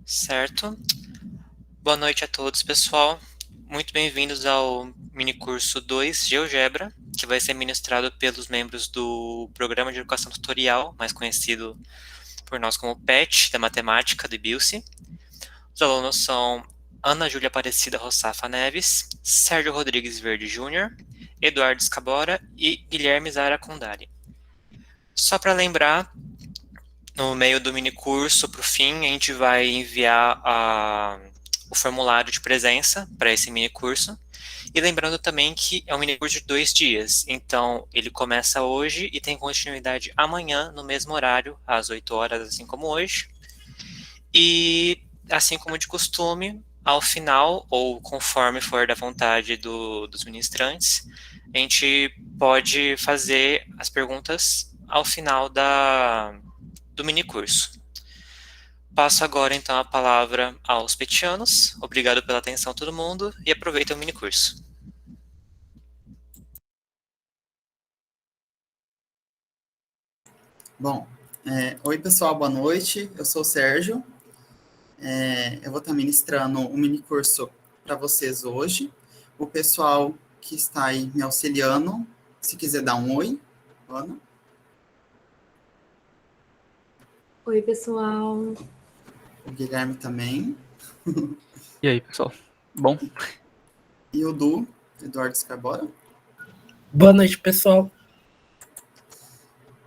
Certo. Boa noite a todos, pessoal. Muito bem-vindos ao minicurso 2 GeoGebra, que vai ser ministrado pelos membros do Programa de Educação Tutorial, mais conhecido por nós como PET, da Matemática, do IBILSE. Os alunos são Ana Júlia Aparecida Rossafa Neves, Sérgio Rodrigues Verde Júnior, Eduardo Escabora e Guilherme Zara Condari. Só para lembrar, no meio do minicurso, para o fim, a gente vai enviar o formulário de presença para esse minicurso. E lembrando também que é um minicurso de 2 dias, então ele começa hoje e tem continuidade amanhã, no mesmo horário, às 8 horas, assim como hoje. E, assim como de costume, ao final, ou conforme for da vontade dos ministrantes, a gente pode fazer as perguntas ao final do minicurso. Passo agora, então, a palavra aos petianos. Obrigado pela atenção, todo mundo, e aproveita o minicurso. Bom, oi pessoal, boa noite, eu sou o Sérgio, eu vou estar ministrando um minicurso para vocês hoje. O pessoal que está aí me auxiliando, se quiser dar um oi, Ana. Oi, pessoal. O Guilherme também. E aí, pessoal? Bom? E o Eduardo Escabora. Boa noite, pessoal.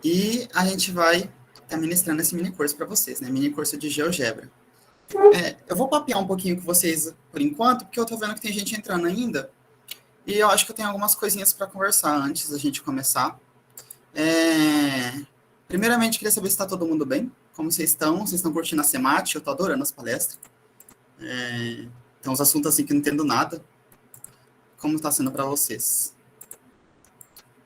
E a gente vai estar ministrando esse minicurso para vocês, né? Minicurso de GeoGebra. Eu vou papear um pouquinho com vocês por enquanto, porque eu tô vendo que tem gente entrando ainda. E eu acho que eu tenho algumas coisinhas para conversar antes da gente começar. Primeiramente, queria saber se está todo mundo bem. Como vocês estão? Vocês estão curtindo a SEMAT? Eu estou adorando as palestras. Então, os assuntos assim que não entendo nada. Como está sendo para vocês?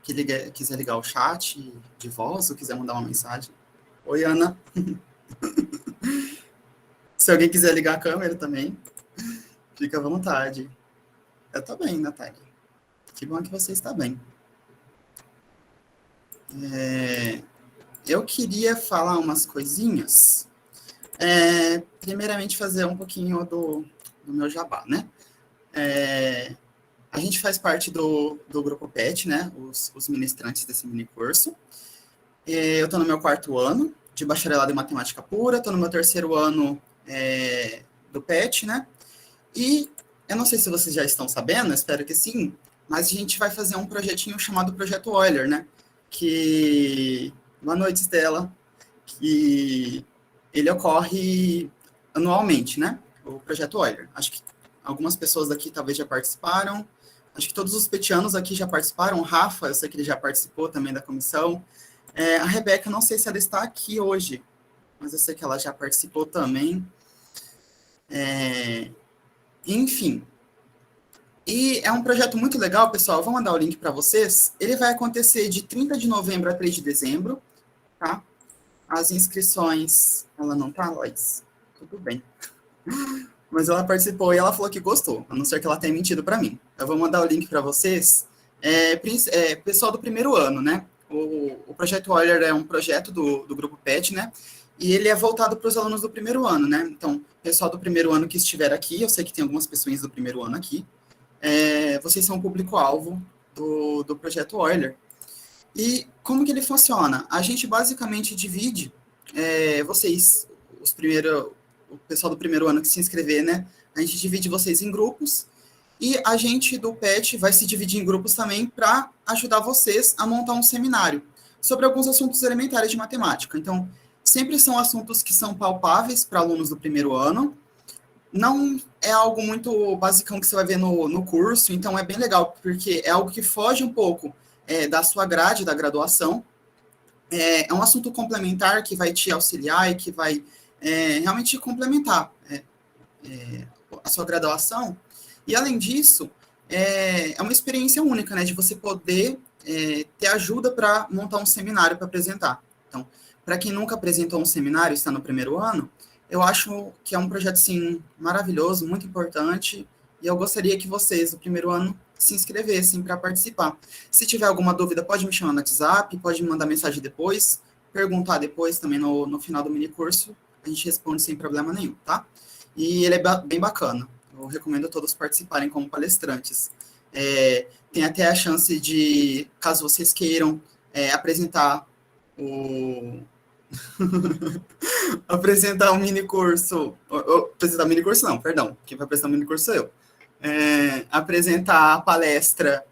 Quiser ligar o chat de voz ou quiser mandar uma mensagem. Oi, Ana. Se alguém quiser ligar a câmera também, fica à vontade. Eu estou bem, Natália. Que bom que você está bem. Eu queria falar umas coisinhas. Primeiramente, fazer um pouquinho do meu jabá, né? A gente faz parte do grupo PET, né? Os ministrantes desse minicurso. Eu estou no meu 4º ano de bacharelado em matemática pura, estou no meu 3º ano do PET, né? E eu não sei se vocês já estão sabendo, espero que sim, mas a gente vai fazer um projetinho chamado Projeto Euler, né? Boa noite, Estela. Que ele ocorre anualmente, né? O Projeto Euler. Acho que algumas pessoas aqui talvez já participaram. Acho que todos os petianos aqui já participaram. O Rafa, eu sei que ele já participou também da comissão. A Rebeca, não sei se ela está aqui hoje, mas eu sei que ela já participou também. Enfim. E é um projeto muito legal, pessoal. Eu vou mandar o link para vocês. Ele vai acontecer de 30 de novembro a 3 de dezembro, tá? As inscrições... Ela não tá, Lois? Tudo bem. Mas ela participou e ela falou que gostou, a não ser que ela tenha mentido para mim. Eu vou mandar o link para vocês. Pessoal do 1º ano, né? O Projeto Euler é um projeto do Grupo PET, né? E ele é voltado para os alunos do 1º ano, né? Então, pessoal do 1º ano que estiver aqui, eu sei que tem algumas pessoas do 1º ano aqui, vocês são o público-alvo do Projeto Euler. E como que ele funciona? A gente basicamente divide vocês, o pessoal do 1º ano que se inscrever, né? A gente divide vocês em grupos e a gente do PET vai se dividir em grupos também para ajudar vocês a montar um seminário sobre alguns assuntos elementares de matemática. Então, sempre são assuntos que são palpáveis para alunos do 1º ano. Não é algo muito basicão que você vai ver no curso, então é bem legal, porque é algo que foge um pouco da sua grade, da graduação. É um assunto complementar que vai te auxiliar e que vai realmente complementar a sua graduação. E, além disso, é uma experiência única, né, de você poder ter ajuda para montar um seminário para apresentar. Então, para quem nunca apresentou um seminário e está no 1º ano, eu acho que é um projeto, sim, maravilhoso, muito importante, e eu gostaria que vocês, do 1º ano, se inscrevessem para participar. Se tiver alguma dúvida, pode me chamar no WhatsApp, pode me mandar mensagem depois, perguntar depois também no final do minicurso, a gente responde sem problema nenhum, tá? E ele é bem bacana. Eu recomendo a todos participarem como palestrantes. Tem até a chance de, caso vocês queiram, apresentar apresentar um mini curso. Apresentar um mini curso não, perdão. Quem vai apresentar um mini curso sou eu. Apresentar a palestra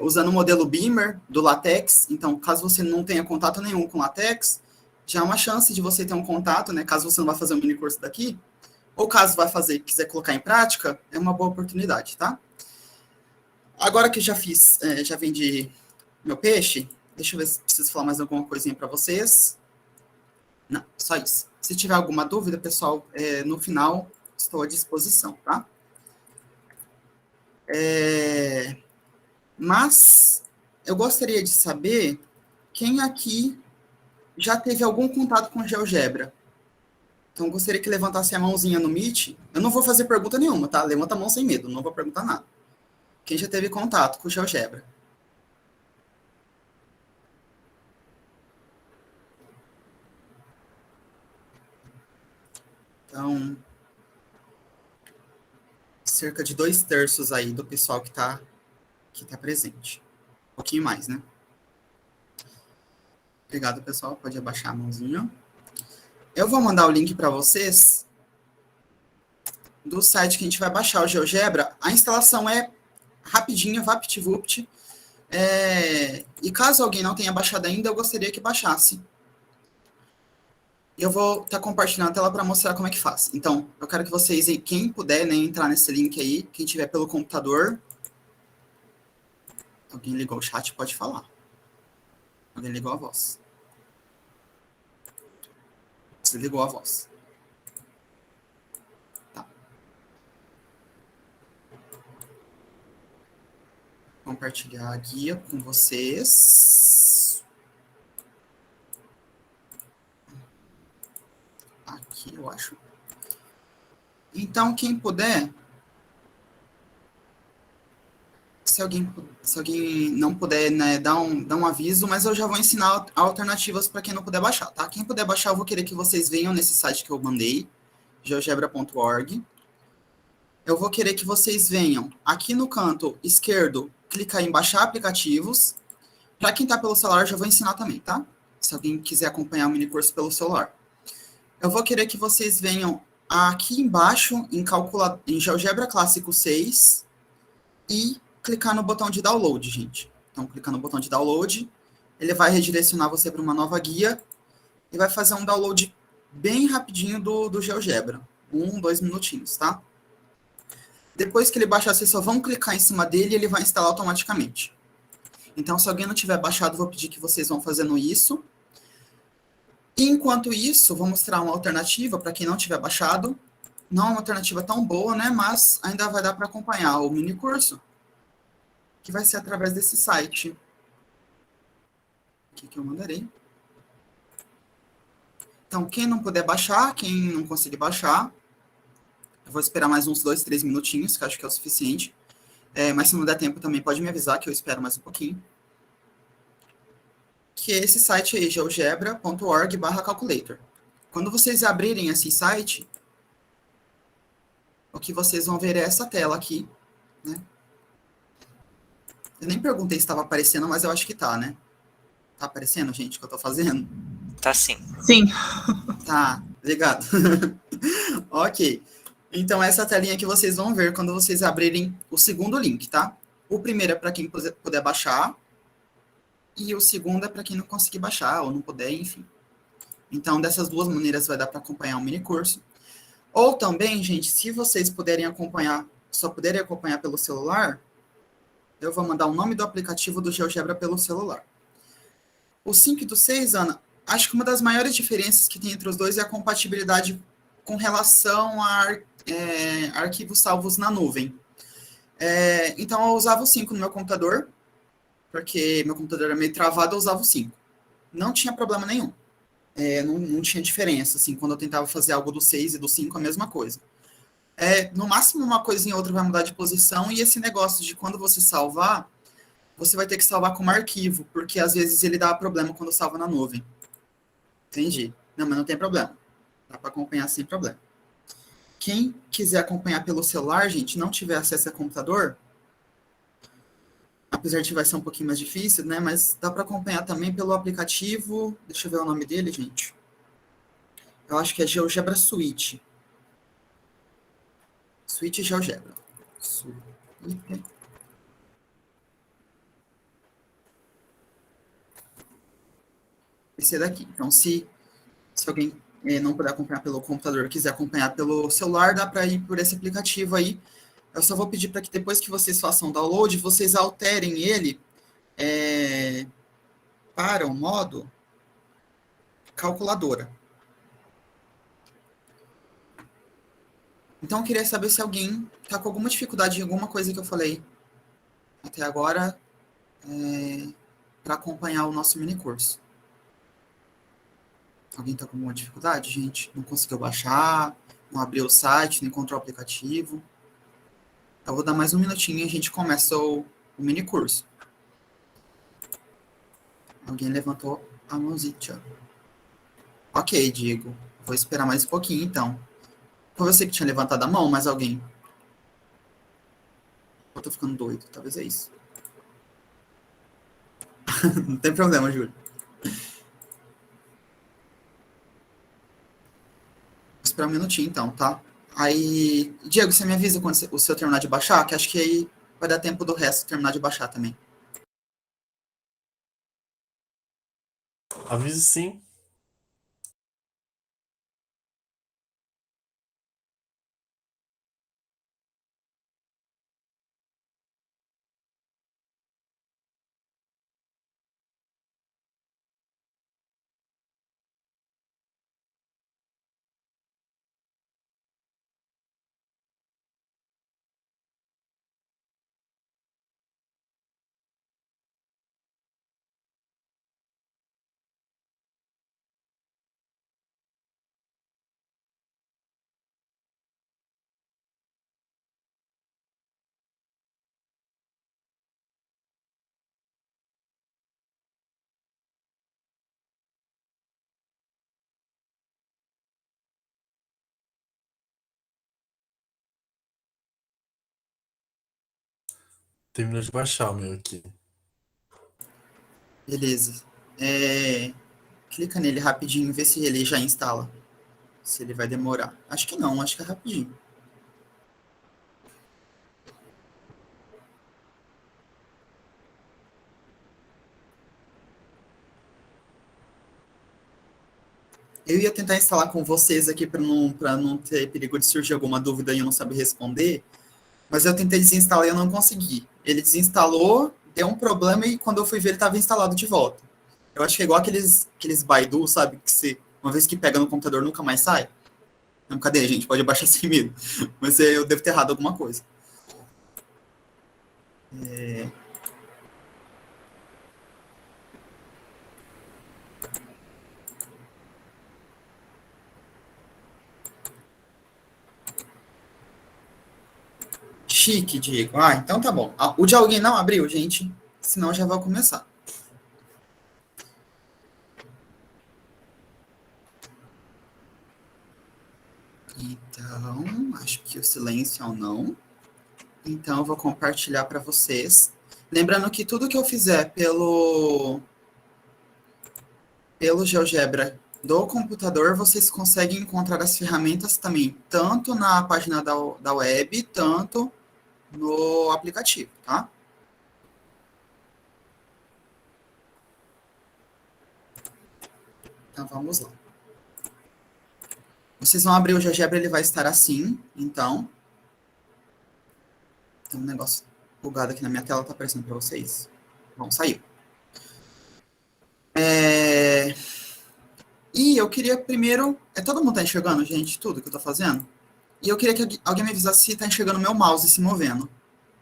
usando o modelo Beamer do LaTeX. Então, caso você não tenha contato nenhum com LaTeX, já é uma chance de você ter um contato, né? Caso você não vá fazer um mini curso daqui, ou caso vai fazer e quiser colocar em prática, é uma boa oportunidade, tá? Agora que já vendi meu peixe, deixa eu ver se preciso falar mais alguma coisinha para vocês. Não, só isso. Se tiver alguma dúvida, pessoal, no final estou à disposição, tá? Mas eu gostaria de saber quem aqui já teve algum contato com GeoGebra. Então, eu gostaria que levantasse a mãozinha no Meet. Eu não vou fazer pergunta nenhuma, tá? Levanta a mão sem medo, não vou perguntar nada. Quem já teve contato com o GeoGebra? Então, cerca de 2/3 aí do pessoal que tá presente. Um pouquinho mais, né? Obrigado, pessoal. Pode abaixar a mãozinha. Eu vou mandar o link para vocês do site que a gente vai baixar o GeoGebra. A instalação é rapidinha, VaptVupt. E caso alguém não tenha baixado ainda, eu gostaria que baixasse. Eu vou estar compartilhando a tela para mostrar como é que faz. Então, eu quero que vocês, quem puder, né, entrar nesse link aí, quem tiver pelo computador. Alguém ligou o chat, pode falar. Alguém ligou a voz. Você ligou a voz. Tá. Compartilhar a guia com vocês. Aqui, eu acho. Então, quem puder, se alguém não puder, né, dar um aviso, mas eu já vou ensinar alternativas para quem não puder baixar, tá? Quem puder baixar, eu vou querer que vocês venham nesse site que eu mandei, geogebra.org. Eu vou querer que vocês venham aqui no canto esquerdo, clicar em baixar aplicativos. Para quem está pelo celular, eu já vou ensinar também, tá? Se alguém quiser acompanhar o mini curso pelo celular. Eu vou querer que vocês venham aqui embaixo em GeoGebra Clássico 6 e clicar no botão de download, gente. Então, clicar no botão de download, ele vai redirecionar você para uma nova guia e vai fazer um download bem rapidinho do GeoGebra. 2 minutinhos, tá? Depois que ele baixar, vocês só vão clicar em cima dele e ele vai instalar automaticamente. Então, se alguém não tiver baixado, vou pedir que vocês vão fazendo isso. E, enquanto isso, vou mostrar uma alternativa para quem não tiver baixado. Não é uma alternativa tão boa, né? Mas ainda vai dar para acompanhar o mini curso, que vai ser através desse site. Aqui que eu mandarei. Então, quem não puder baixar, quem não conseguir baixar, eu vou esperar mais uns 2, 3 minutinhos, que eu acho que é o suficiente. Mas se não der tempo também pode me avisar que eu espero mais um pouquinho. Que é esse site aí, geogebra.org/calculator. Quando vocês abrirem esse site, o que vocês vão ver é essa tela aqui, né? Eu nem perguntei se estava aparecendo, mas eu acho que tá, né? Tá aparecendo, gente, o que eu tô fazendo? Tá sim. Sim. Tá, obrigado. Ok. Então, essa telinha que vocês vão ver quando vocês abrirem o segundo link, tá? O primeiro é para quem puder baixar, e o segundo é para quem não conseguir baixar, ou não puder, enfim. Então, dessas duas maneiras vai dar para acompanhar um mini curso. Ou também, gente, se vocês puderem acompanhar, só puderem acompanhar pelo celular, eu vou mandar o nome do aplicativo do GeoGebra pelo celular. O 5 e do 6, Ana, acho que uma das maiores diferenças que tem entre os dois é a compatibilidade com relação a arquivos salvos na nuvem. Então, eu usava o 5 no meu computador, porque meu computador era meio travado, eu usava o 5. Não tinha problema nenhum. Não tinha diferença, assim, quando eu tentava fazer algo do 6 e do 5, a mesma coisa. No máximo, uma coisinha ou outra vai mudar de posição, e esse negócio de quando você salvar, você vai ter que salvar como arquivo, porque às vezes ele dá problema quando salva na nuvem. Entendi. Não, mas não tem problema. Dá para acompanhar sem problema. Quem quiser acompanhar pelo celular, gente, não tiver acesso a computador, apesar de vai ser um pouquinho mais difícil, né? Mas dá para acompanhar também pelo aplicativo. Deixa eu ver o nome dele, gente. Eu acho que é GeoGebra Suite. Suite GeoGebra. Suite. Esse daqui. Então, se alguém não puder acompanhar pelo computador, quiser acompanhar pelo celular, dá para ir por esse aplicativo aí. Eu só vou pedir para que depois que vocês façam o download, vocês alterem ele para o modo calculadora. Então, eu queria saber se alguém está com alguma dificuldade em alguma coisa que eu falei até agora para acompanhar o nosso mini curso. Alguém está com alguma dificuldade, gente? Não conseguiu baixar, não abriu o site, não encontrou o aplicativo? Eu vou dar mais um minutinho e a gente começa o mini curso. Alguém levantou a mãozinha. Ok, Diego. Vou esperar mais um pouquinho, então. Foi você que tinha levantado a mão, mais alguém? Eu tô ficando doido, talvez é isso. Não tem problema, Júlio. Vou esperar um minutinho, então, tá? Aí, Diego, você me avisa quando o seu terminar de baixar? Que acho que aí vai dar tempo do resto terminar de baixar também. Aviso sim. Terminou de baixar o meu aqui. Beleza. Clica nele rapidinho e vê se ele já instala. Se ele vai demorar. Acho que não, acho que é rapidinho. Eu ia tentar instalar com vocês aqui para não ter perigo de surgir alguma dúvida e eu não saber responder, mas eu tentei desinstalar e eu não consegui. Ele desinstalou, deu um problema e quando eu fui ver ele estava instalado de volta. Eu acho que é igual aqueles Baidu, sabe? Que você, uma vez que pega no computador, nunca mais sai. Não, cadê, gente? Pode abaixar sem medo. Mas eu devo ter errado alguma coisa. Chique, Diego. Ah, então tá bom. O de alguém não abriu, gente? Senão eu já vou começar. Então, acho que o silêncio é um não. Então, eu vou compartilhar para vocês. Lembrando que tudo que eu fizer pelo GeoGebra do computador, vocês conseguem encontrar as ferramentas também, tanto na página da web, tanto no aplicativo, tá? Então, vamos lá. Vocês vão abrir o GeoGebra, ele vai estar assim, então. Tem um negócio bugado aqui na minha tela, tá aparecendo para vocês. Bom, saiu. E eu queria primeiro... todo mundo tá enxergando, gente, tudo que eu tô fazendo? E eu queria que alguém me avisasse se tá enxergando o meu mouse se movendo.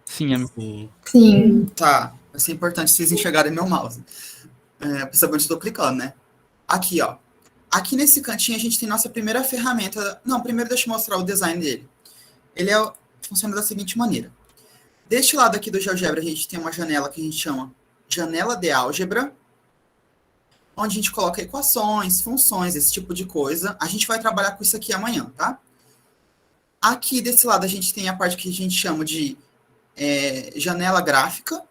Sim, amigo. Sim. Sim. Tá, vai ser importante vocês enxergarem meu mouse. Pra saber onde eu tô clicando, né? Aqui, ó. Aqui nesse cantinho a gente tem nossa primeira ferramenta. Não, primeiro deixa eu mostrar o design dele. Ele funciona da seguinte maneira. Deste lado aqui do GeoGebra a gente tem uma janela que a gente chama janela de álgebra, onde a gente coloca equações, funções, esse tipo de coisa. A gente vai trabalhar com isso aqui amanhã, tá? Aqui desse lado a gente tem a parte que a gente chama de janela gráfica.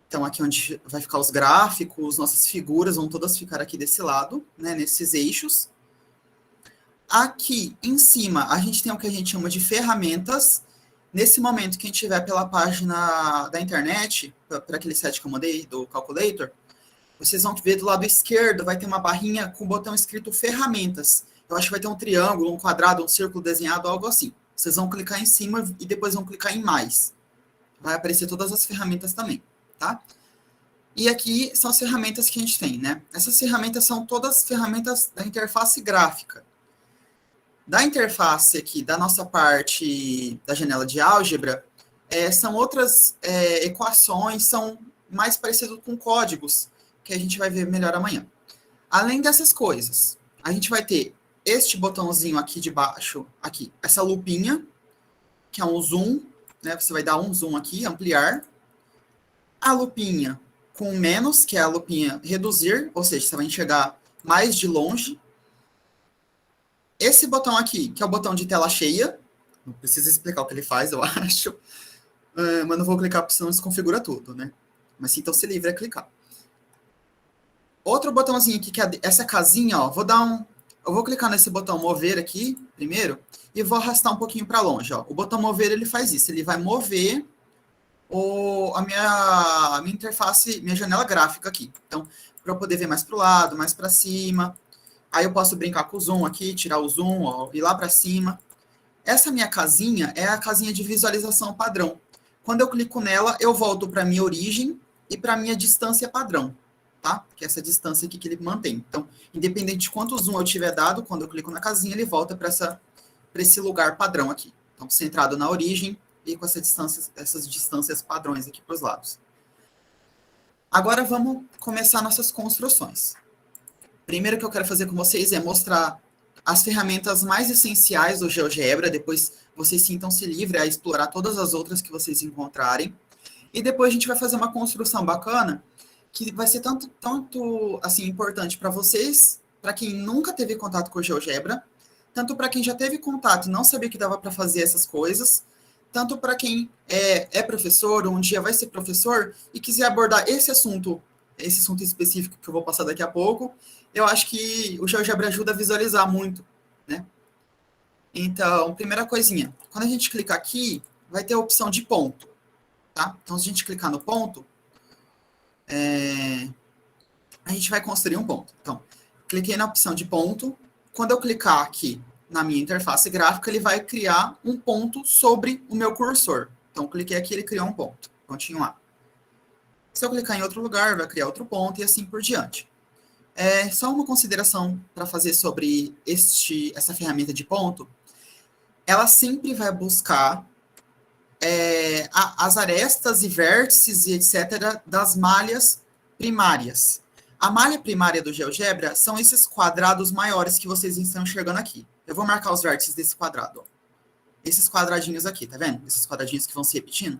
Então, aqui onde vai ficar os gráficos, nossas figuras vão todas ficar aqui desse lado, né, nesses eixos. Aqui em cima, a gente tem o que a gente chama de ferramentas. Nesse momento, quem estiver pela página da internet, para aquele site que eu mandei, do Calculator, vocês vão ver do lado esquerdo, vai ter uma barrinha com o botão escrito ferramentas. Eu acho que vai ter um triângulo, um quadrado, um círculo desenhado, algo assim. Vocês vão clicar em cima e depois vão clicar em mais. Vai aparecer todas as ferramentas também, tá? E aqui são as ferramentas que a gente tem, né? Essas ferramentas são todas ferramentas da interface gráfica. Da interface aqui, da nossa parte da janela de álgebra, são outras equações, são mais parecidas com códigos, que a gente vai ver melhor amanhã. Além dessas coisas, a gente vai ter este botãozinho aqui de baixo, aqui, essa lupinha, que é um zoom, né? Você vai dar um zoom aqui, ampliar. A lupinha com menos, que é a lupinha reduzir, ou seja, você vai enxergar mais de longe. Esse botão aqui, que é o botão de tela cheia, não precisa explicar o que ele faz, eu acho, mas não vou clicar porque senão desconfigura tudo, né? Mas então se livre a clicar. Outro botãozinho aqui, que é essa casinha, ó, eu vou clicar nesse botão mover aqui, primeiro, e vou arrastar um pouquinho para longe, ó. O botão mover, ele faz isso, ele vai mover a minha interface, minha janela gráfica aqui. Então, para eu poder ver mais para o lado, mais para cima. Aí eu posso brincar com o zoom aqui, tirar o zoom, ó, ir lá para cima. Essa minha casinha é a casinha de visualização padrão. Quando eu clico nela, eu volto para a minha origem e para a minha distância padrão, tá? Que é essa distância aqui que ele mantém. Então, independente de quanto zoom eu tiver dado, quando eu clico na casinha, ele volta para esse lugar padrão aqui. Então, centrado na origem e com essas distâncias padrões aqui para os lados. Agora vamos começar nossas construções. Primeiro que eu quero fazer com vocês é mostrar as ferramentas mais essenciais do GeoGebra, depois vocês sintam-se livres a explorar todas as outras que vocês encontrarem. E depois a gente vai fazer uma construção bacana, que vai ser tanto assim, importante para vocês, para quem nunca teve contato com o GeoGebra, tanto para quem já teve contato e não sabia que dava para fazer essas coisas, tanto para quem é professor, ou um dia vai ser professor, e quiser abordar esse assunto específico que eu vou passar daqui a pouco. Eu acho que o GeoGebra ajuda a visualizar muito, né? Então, primeira coisinha, quando a gente clicar aqui, vai ter a opção de ponto, tá? Então, se a gente clicar no ponto, a gente vai construir um ponto. Então, cliquei na opção de ponto. Quando eu clicar aqui na minha interface gráfica, ele vai criar um ponto sobre o meu cursor. Então, cliquei aqui, ele criou um ponto. Continuar. Se eu clicar em outro lugar, vai criar outro ponto e assim por diante. Só uma consideração para fazer sobre essa ferramenta de ponto. Ela sempre vai buscar as arestas e vértices e etc. das malhas primárias. A malha primária do GeoGebra são esses quadrados maiores que vocês estão enxergando aqui. Eu vou marcar os vértices desse quadrado. Ó. Esses quadradinhos aqui, tá vendo? Esses quadradinhos que vão se repetindo.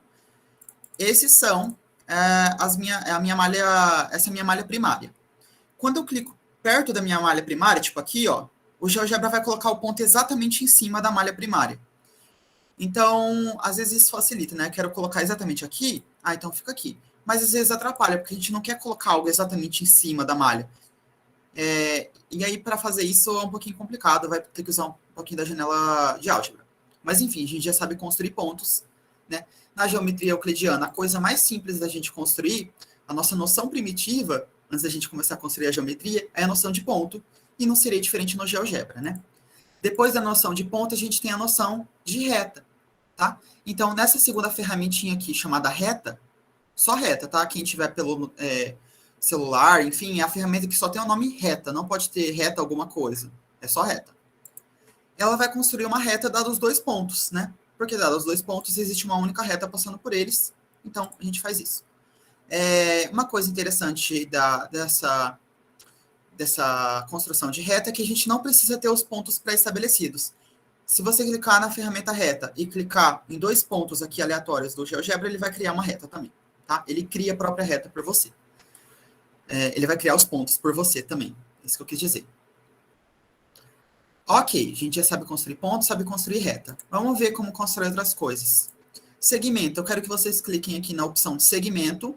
Esses são essa minha malha primária. Quando eu clico perto da minha malha primária, tipo aqui, ó, o GeoGebra vai colocar o ponto exatamente em cima da malha primária. Então, às vezes isso facilita, né? Quero colocar exatamente aqui, então fica aqui. Mas às vezes atrapalha, porque a gente não quer colocar algo exatamente em cima da malha. E aí, para fazer isso, é um pouquinho complicado, vai ter que usar um pouquinho da janela de álgebra. Mas, enfim, a gente já sabe construir pontos, né? Na geometria euclidiana, a coisa mais simples da gente construir, a nossa noção primitiva, antes da gente começar a construir a geometria, é a noção de ponto, e não seria diferente no GeoGebra, né? Depois da noção de ponto, a gente tem a noção de reta, tá? Então, nessa segunda ferramentinha aqui, chamada reta, só reta, tá? Quem tiver pelo celular, enfim, é a ferramenta que só tem o nome reta, não pode ter reta alguma coisa, é só reta. Ela vai construir uma reta dados os dois pontos, né? Porque dados os dois pontos, existe uma única reta passando por eles, então a gente faz isso. Uma coisa interessante dessa construção de reta é que a gente não precisa ter os pontos pré-estabelecidos. Se você clicar na ferramenta reta e clicar em dois pontos aqui aleatórios do GeoGebra, ele vai criar uma reta também, tá? Ele cria a própria reta para você. ele vai criar os pontos por você também. É isso que eu quis dizer. Ok, a gente já sabe construir pontos, sabe construir reta. Vamos ver como construir outras coisas. Segmento, eu quero que vocês cliquem aqui na opção de segmento.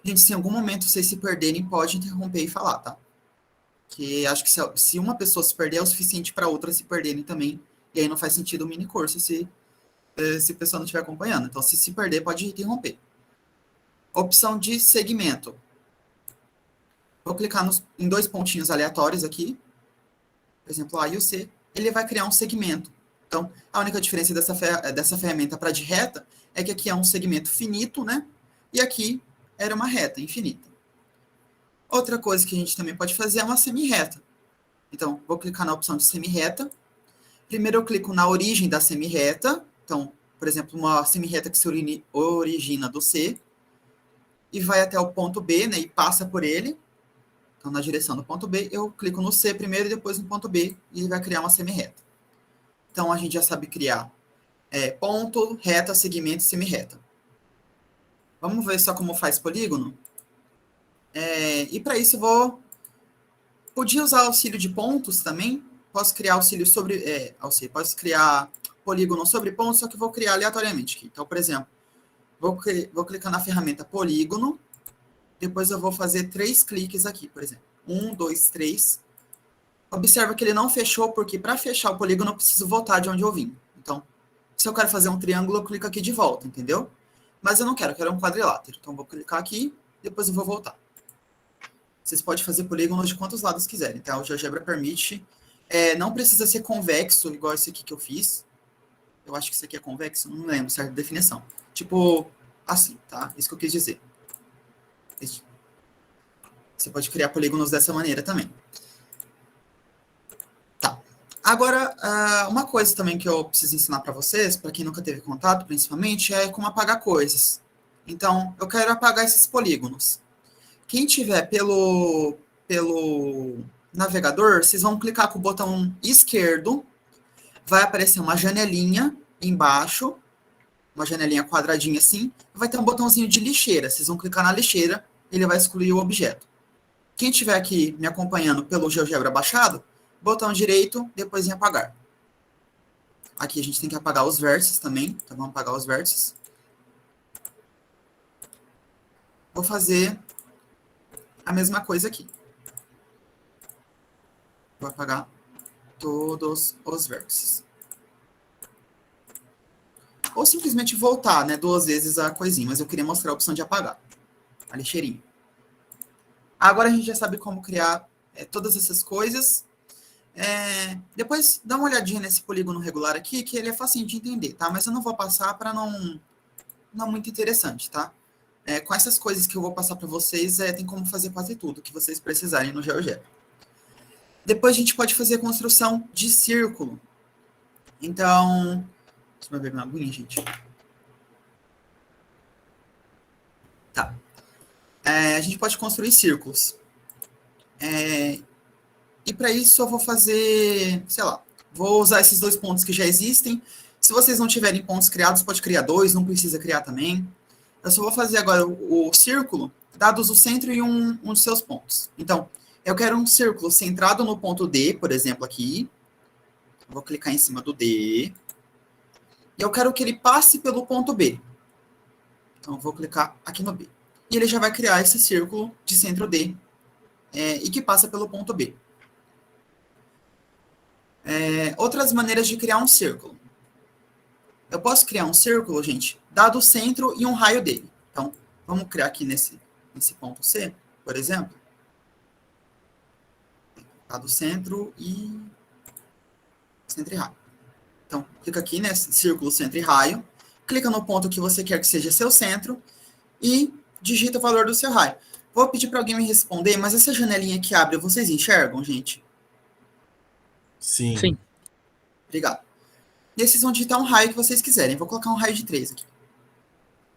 Gente, se em algum momento vocês se perderem, pode interromper e falar, tá? Que acho que se uma pessoa se perder, é o suficiente para outras se perderem também. E aí não faz sentido o mini curso se a pessoa não estiver acompanhando. Então, se perder, pode interromper. Opção de segmento. Vou clicar em 2 pontinhos aleatórios aqui. Por exemplo, o A e o C. Ele vai criar um segmento. Então, a única diferença dessa ferramenta para de reta é que aqui é um segmento finito, né? E aqui era uma reta infinita. Outra coisa que a gente também pode fazer é uma semi-reta. Então, vou clicar na opção de semi-reta. Primeiro eu clico na origem da semi-reta. Então, por exemplo, uma semi-reta que se origina do C e vai até o ponto B, né? E passa por ele. Então, na direção do ponto B, eu clico no C primeiro e depois no ponto B e ele vai criar uma semi-reta. Então, a gente já sabe criar ponto, reta, segmento e semi-reta. Vamos ver só como faz polígono? E para isso eu podia usar auxílio de pontos também. Posso criar posso criar polígono sobre pontos, só que vou criar aleatoriamente aqui. Então, por exemplo, vou clicar na ferramenta polígono. Depois eu vou fazer 3 cliques aqui, por exemplo. 1, 2, 3. Observa que ele não fechou, porque para fechar o polígono eu preciso voltar de onde eu vim. Então, se eu quero fazer um triângulo, eu clico aqui de volta, entendeu? Mas eu não quero, eu quero um quadrilátero. Então, vou clicar aqui, depois eu vou voltar. Vocês podem fazer polígonos de quantos lados quiserem, tá? O GeoGebra permite. Não precisa ser convexo, igual esse aqui que eu fiz. Eu acho que isso aqui é convexo, não lembro certa definição. Tipo, assim, tá? Isso que eu quis dizer. Você pode criar polígonos dessa maneira também. Tá. Agora, uma coisa também que eu preciso ensinar para vocês, para quem nunca teve contato, principalmente, é como apagar coisas. Então, eu quero apagar esses polígonos. Quem tiver pelo navegador, vocês vão clicar com o botão esquerdo, vai aparecer uma janelinha embaixo, uma janelinha quadradinha assim, vai ter um botãozinho de lixeira. Vocês vão clicar na lixeira, ele vai excluir o objeto. Quem estiver aqui me acompanhando pelo GeoGebra baixado, botão direito, depois em apagar. Aqui a gente tem que apagar os vértices também, então vamos apagar os vértices. Vou fazer a mesma coisa aqui. Vou apagar todos os vértices. Ou simplesmente voltar, né, 2 vezes a coisinha, mas eu queria mostrar a opção de apagar, a lixeirinha. Agora a gente já sabe como criar todas essas coisas. Depois dá uma olhadinha nesse polígono regular aqui, que ele é facinho de entender, tá? Mas eu não vou passar para não muito interessante, tá? Com essas coisas que eu vou passar para vocês, tem como fazer quase tudo que vocês precisarem no GeoGebra. Depois a gente pode fazer a construção de círculo. Então, deixa eu beber uma aguinha, gente. Tá. A gente pode construir círculos. E para isso eu vou fazer, sei lá, vou usar esses 2 pontos que já existem. Se vocês não tiverem pontos criados, pode criar 2, não precisa criar também. Eu só vou fazer agora o círculo, dados o centro e um dos seus pontos. Então, eu quero um círculo centrado no ponto D, por exemplo, aqui. Vou clicar em cima do D. E eu quero que ele passe pelo ponto B. Então, vou clicar aqui no B. E ele já vai criar esse círculo de centro D, e que passa pelo ponto B. Outras maneiras de criar um círculo. Eu posso criar um círculo, gente, dado o centro e um raio dele. Então, vamos criar aqui nesse ponto C, por exemplo. Dado o centro e raio. Então, clica aqui nesse círculo, centro e raio. Clica no ponto que você quer que seja seu centro e digita o valor do seu raio. Vou pedir para alguém me responder, mas essa janelinha que abre, vocês enxergam, gente? Sim. Sim. Obrigado. E vocês vão digitar um raio que vocês quiserem. Vou colocar um raio de 3 aqui.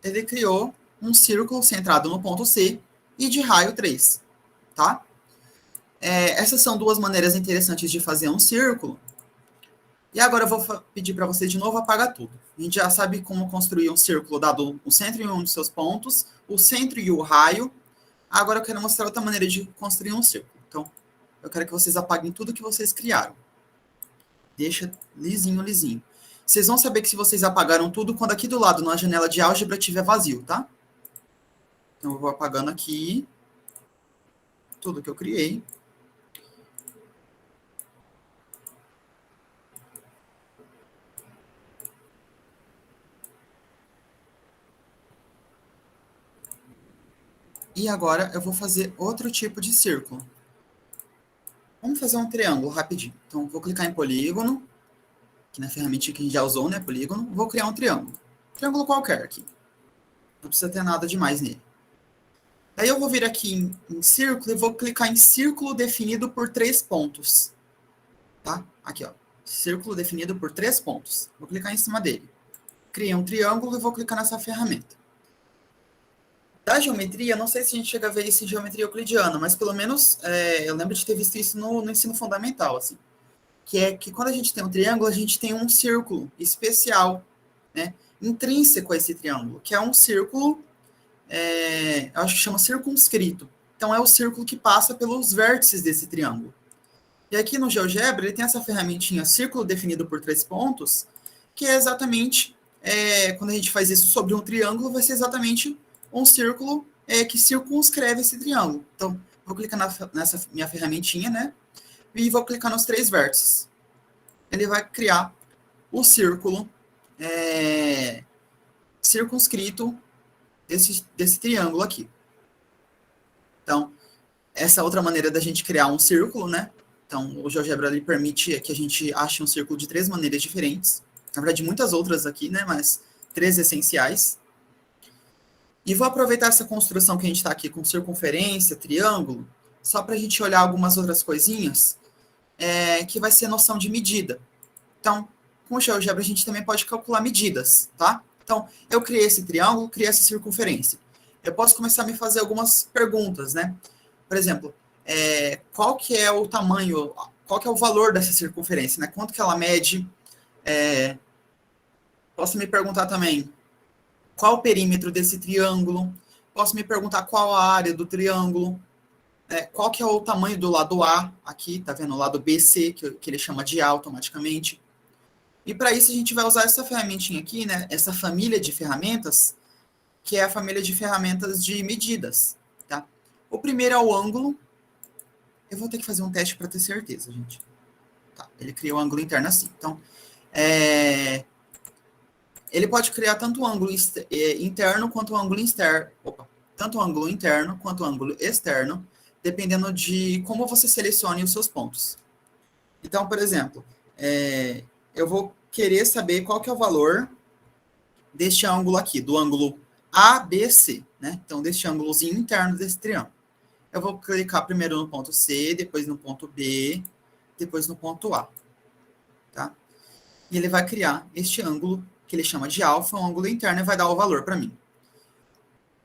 Ele criou um círculo centrado no ponto C e de raio 3. Tá? Essas são 2 maneiras interessantes de fazer um círculo. E agora eu vou pedir para você de novo apagar tudo. A gente já sabe como construir um círculo dado o centro e um de seus pontos, o centro e o raio. Agora eu quero mostrar outra maneira de construir um círculo. Então, eu quero que vocês apaguem tudo que vocês criaram. Deixa lisinho, lisinho. Vocês vão saber que se vocês apagaram tudo, quando aqui do lado, na janela de álgebra, tiver vazio, tá? Então, eu vou apagando aqui tudo que eu criei. E agora eu vou fazer outro tipo de círculo. Vamos fazer um triângulo rapidinho. Então, vou clicar em polígono, aqui na ferramentinha que a gente já usou, né, polígono. Vou criar um triângulo. Triângulo qualquer aqui. Não precisa ter nada demais nele. Aí eu vou vir aqui em círculo e vou clicar em círculo definido por 3 pontos. Tá? Aqui, ó. Círculo definido por 3 pontos. Vou clicar em cima dele. Criei um triângulo e vou clicar nessa ferramenta. Da geometria, não sei se a gente chega a ver isso em geometria euclidiana, mas pelo menos eu lembro de ter visto isso no ensino fundamental, assim. Que é que quando a gente tem um triângulo, a gente tem um círculo especial, né, intrínseco a esse triângulo, que é um círculo, eu acho que chama circunscrito. Então, é o círculo que passa pelos vértices desse triângulo. E aqui no GeoGebra, ele tem essa ferramentinha círculo definido por 3 pontos, que é exatamente, quando a gente faz isso sobre um triângulo, vai ser exatamente um círculo que circunscreve esse triângulo. Então, vou clicar nessa minha ferramentinha, né? E vou clicar nos 3 vértices. Ele vai criar o círculo circunscrito desse triângulo aqui. Então, essa é outra maneira da gente criar um círculo, né? Então, o GeoGebra ele permite que a gente ache um círculo de 3 maneiras diferentes. Na verdade, muitas outras aqui, né? Mas 3 essenciais. E vou aproveitar essa construção que a gente está aqui com circunferência, triângulo, só para a gente olhar algumas outras coisinhas, que vai ser noção de medida. Então, com o GeoGebra a gente também pode calcular medidas, tá? Então, eu criei esse triângulo, criei essa circunferência. Eu posso começar a me fazer algumas perguntas, né? Por exemplo, qual que é o tamanho, qual que é o valor dessa circunferência, né? Quanto que ela mede? Posso me perguntar também, qual o perímetro desse triângulo? Posso me perguntar qual a área do triângulo? Qual que é o tamanho do lado A? Aqui, tá vendo? O lado BC, que ele chama de A automaticamente. E para isso a gente vai usar essa ferramentinha aqui, né? Essa família de ferramentas, que é a família de ferramentas de medidas, tá? O primeiro é o ângulo. Eu vou ter que fazer um teste para ter certeza, gente. Tá, ele criou o ângulo interno assim. Então, ele pode criar tanto o ângulo interno quanto o ângulo externo. Tanto o ângulo interno quanto o ângulo externo, dependendo de como você selecione os seus pontos. Então, por exemplo, eu vou querer saber qual que é o valor deste ângulo aqui, do ângulo ABC, né? Então, deste ângulozinho interno desse triângulo. Eu vou clicar primeiro no ponto C, depois no ponto B, depois no ponto A. Tá? E ele vai criar este ângulo, que ele chama de alfa, um ângulo interno, e vai dar o valor para mim.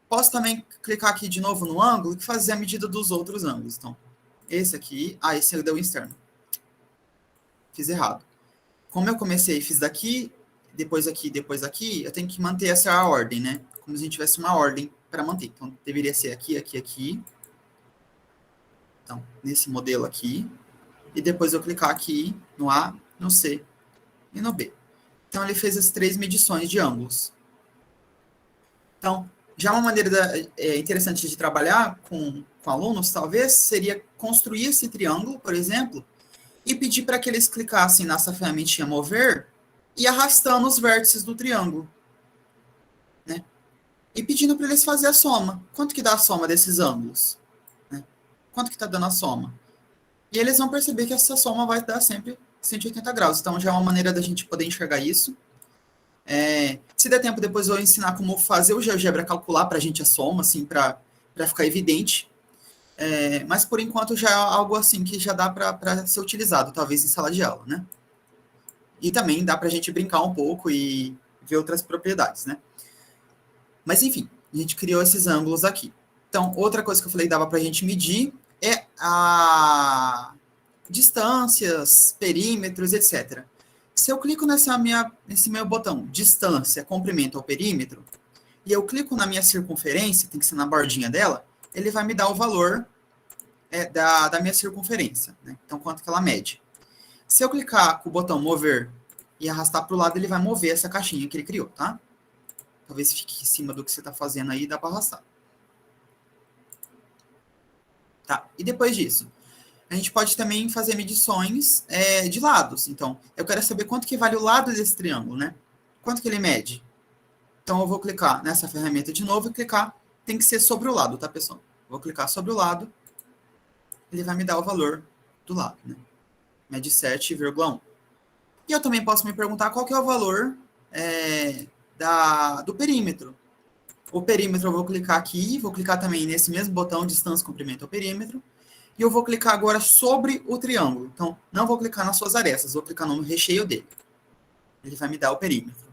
Posso também clicar aqui de novo no ângulo e fazer a medida dos outros ângulos. Então, esse aqui, esse deu externo. Fiz errado. Como eu comecei e fiz daqui, depois aqui, eu tenho que manter essa ordem, né? Como se a gente tivesse uma ordem para manter. Então, deveria ser aqui, aqui, aqui. Então, nesse modelo aqui. E depois eu clicar aqui no A, no C e no B. Então, ele fez as 3 medições de ângulos. Então, já uma maneira interessante de trabalhar com alunos, talvez, seria construir esse triângulo, por exemplo, e pedir para que eles clicassem nessa ferramentinha mover e arrastando os vértices do triângulo. Né? E pedindo para eles fazerem a soma. Quanto que dá a soma desses ângulos? Né? Quanto que está dando a soma? E eles vão perceber que essa soma vai dar sempre 180 graus. Então, já é uma maneira da gente poder enxergar isso. Se der tempo, depois eu vou ensinar como fazer o GeoGebra calcular para a gente a soma, assim, para ficar evidente. Mas, por enquanto, já é algo assim que já dá para ser utilizado, talvez em sala de aula, né? E também dá para a gente brincar um pouco e ver outras propriedades, né? Mas, enfim, a gente criou esses ângulos aqui. Então, outra coisa que eu falei dava para a gente medir é a distâncias, perímetros, etc. Se eu clico nesse meu botão, distância, comprimento ao perímetro, e eu clico na minha circunferência, tem que ser na bordinha dela, ele vai me dar o valor da minha circunferência, né? Então, quanto que ela mede. Se eu clicar com o botão mover e arrastar para o lado, ele vai mover essa caixinha que ele criou, tá? Talvez fique em cima do que você está fazendo aí, dá para arrastar. Tá, e depois disso, a gente pode também fazer medições de lados. Então, eu quero saber quanto que vale o lado desse triângulo, né? Quanto que ele mede? Então, eu vou clicar nessa ferramenta de novo e clicar, tem que ser sobre o lado, tá, pessoal? Vou clicar sobre o lado, ele vai me dar o valor do lado, né? Mede 7,1. E eu também posso me perguntar qual que é o valor do perímetro. O perímetro eu vou clicar aqui, vou clicar também nesse mesmo botão, distância, comprimento ao perímetro, e eu vou clicar agora sobre o triângulo. Então, não vou clicar nas suas arestas, vou clicar no recheio dele. Ele vai me dar o perímetro.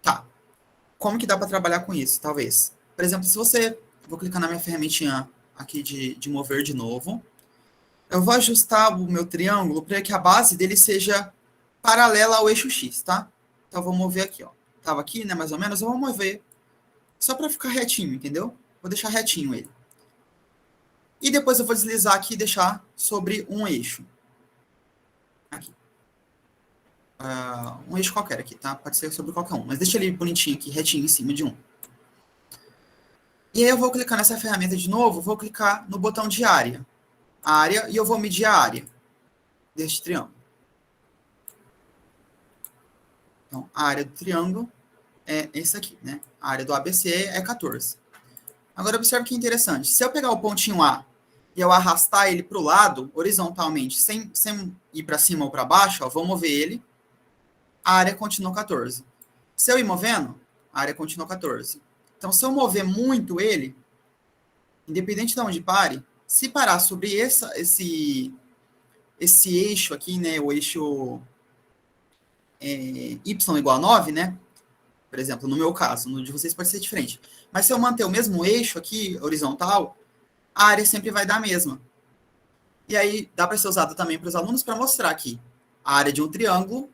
Tá. Como que dá para trabalhar com isso, talvez? Por exemplo, se você... Vou clicar na minha ferramentinha aqui de mover de novo. Eu vou ajustar o meu triângulo para que a base dele seja paralela ao eixo X, tá? Então, eu vou mover aqui, ó. Tava aqui, né, mais ou menos. Eu vou mover só para ficar retinho, entendeu? Vou deixar retinho ele. E depois eu vou deslizar aqui e deixar sobre um eixo. Aqui. Um eixo qualquer aqui, tá? Pode ser sobre qualquer um. Mas deixa ele bonitinho aqui, retinho em cima de um. E aí eu vou clicar nessa ferramenta de novo, vou clicar no botão de área. Área, e eu vou medir a área deste triângulo. Então, a área do triângulo é esse aqui, né? A área do ABC é 14. Agora, observe que interessante. Se eu pegar o pontinho A e eu arrastar ele para o lado, horizontalmente, sem ir para cima ou para baixo, ó, vou mover ele, a área continua 14. Se eu ir movendo, a área continua 14. Então, se eu mover muito ele, independente de onde pare, se parar sobre esse eixo aqui, né, o eixo y igual a 9, né, por exemplo, no meu caso, no de vocês pode ser diferente. Mas se eu manter o mesmo eixo aqui, horizontal, a área sempre vai dar a mesma. E aí, dá para ser usado também para os alunos para mostrar que a área de um triângulo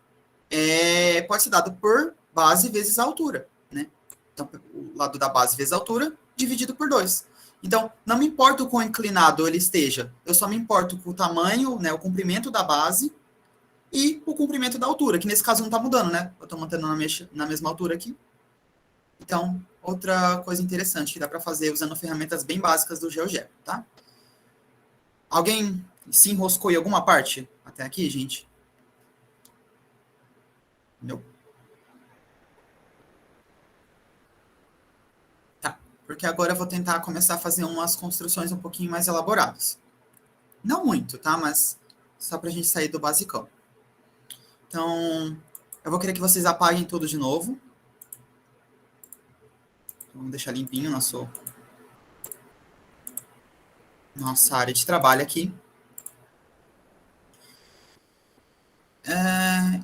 pode ser dada por base vezes a altura, né? Então, o lado da base vezes a altura, dividido por 2. Então, não me importa o quão inclinado ele esteja, eu só me importo com o tamanho, né, o comprimento da base e o comprimento da altura, que nesse caso não está mudando, né? Eu estou mantendo na mesma altura aqui. Então, outra coisa interessante que dá para fazer usando ferramentas bem básicas do GeoGebra, tá? Alguém se enroscou em alguma parte até aqui, gente? Não. Tá, porque agora eu vou tentar começar a fazer umas construções um pouquinho mais elaboradas. Não muito, tá? Mas só para a gente sair do basicão. Então, eu vou querer que vocês apaguem tudo de novo. Vamos deixar limpinho nossa área de trabalho aqui.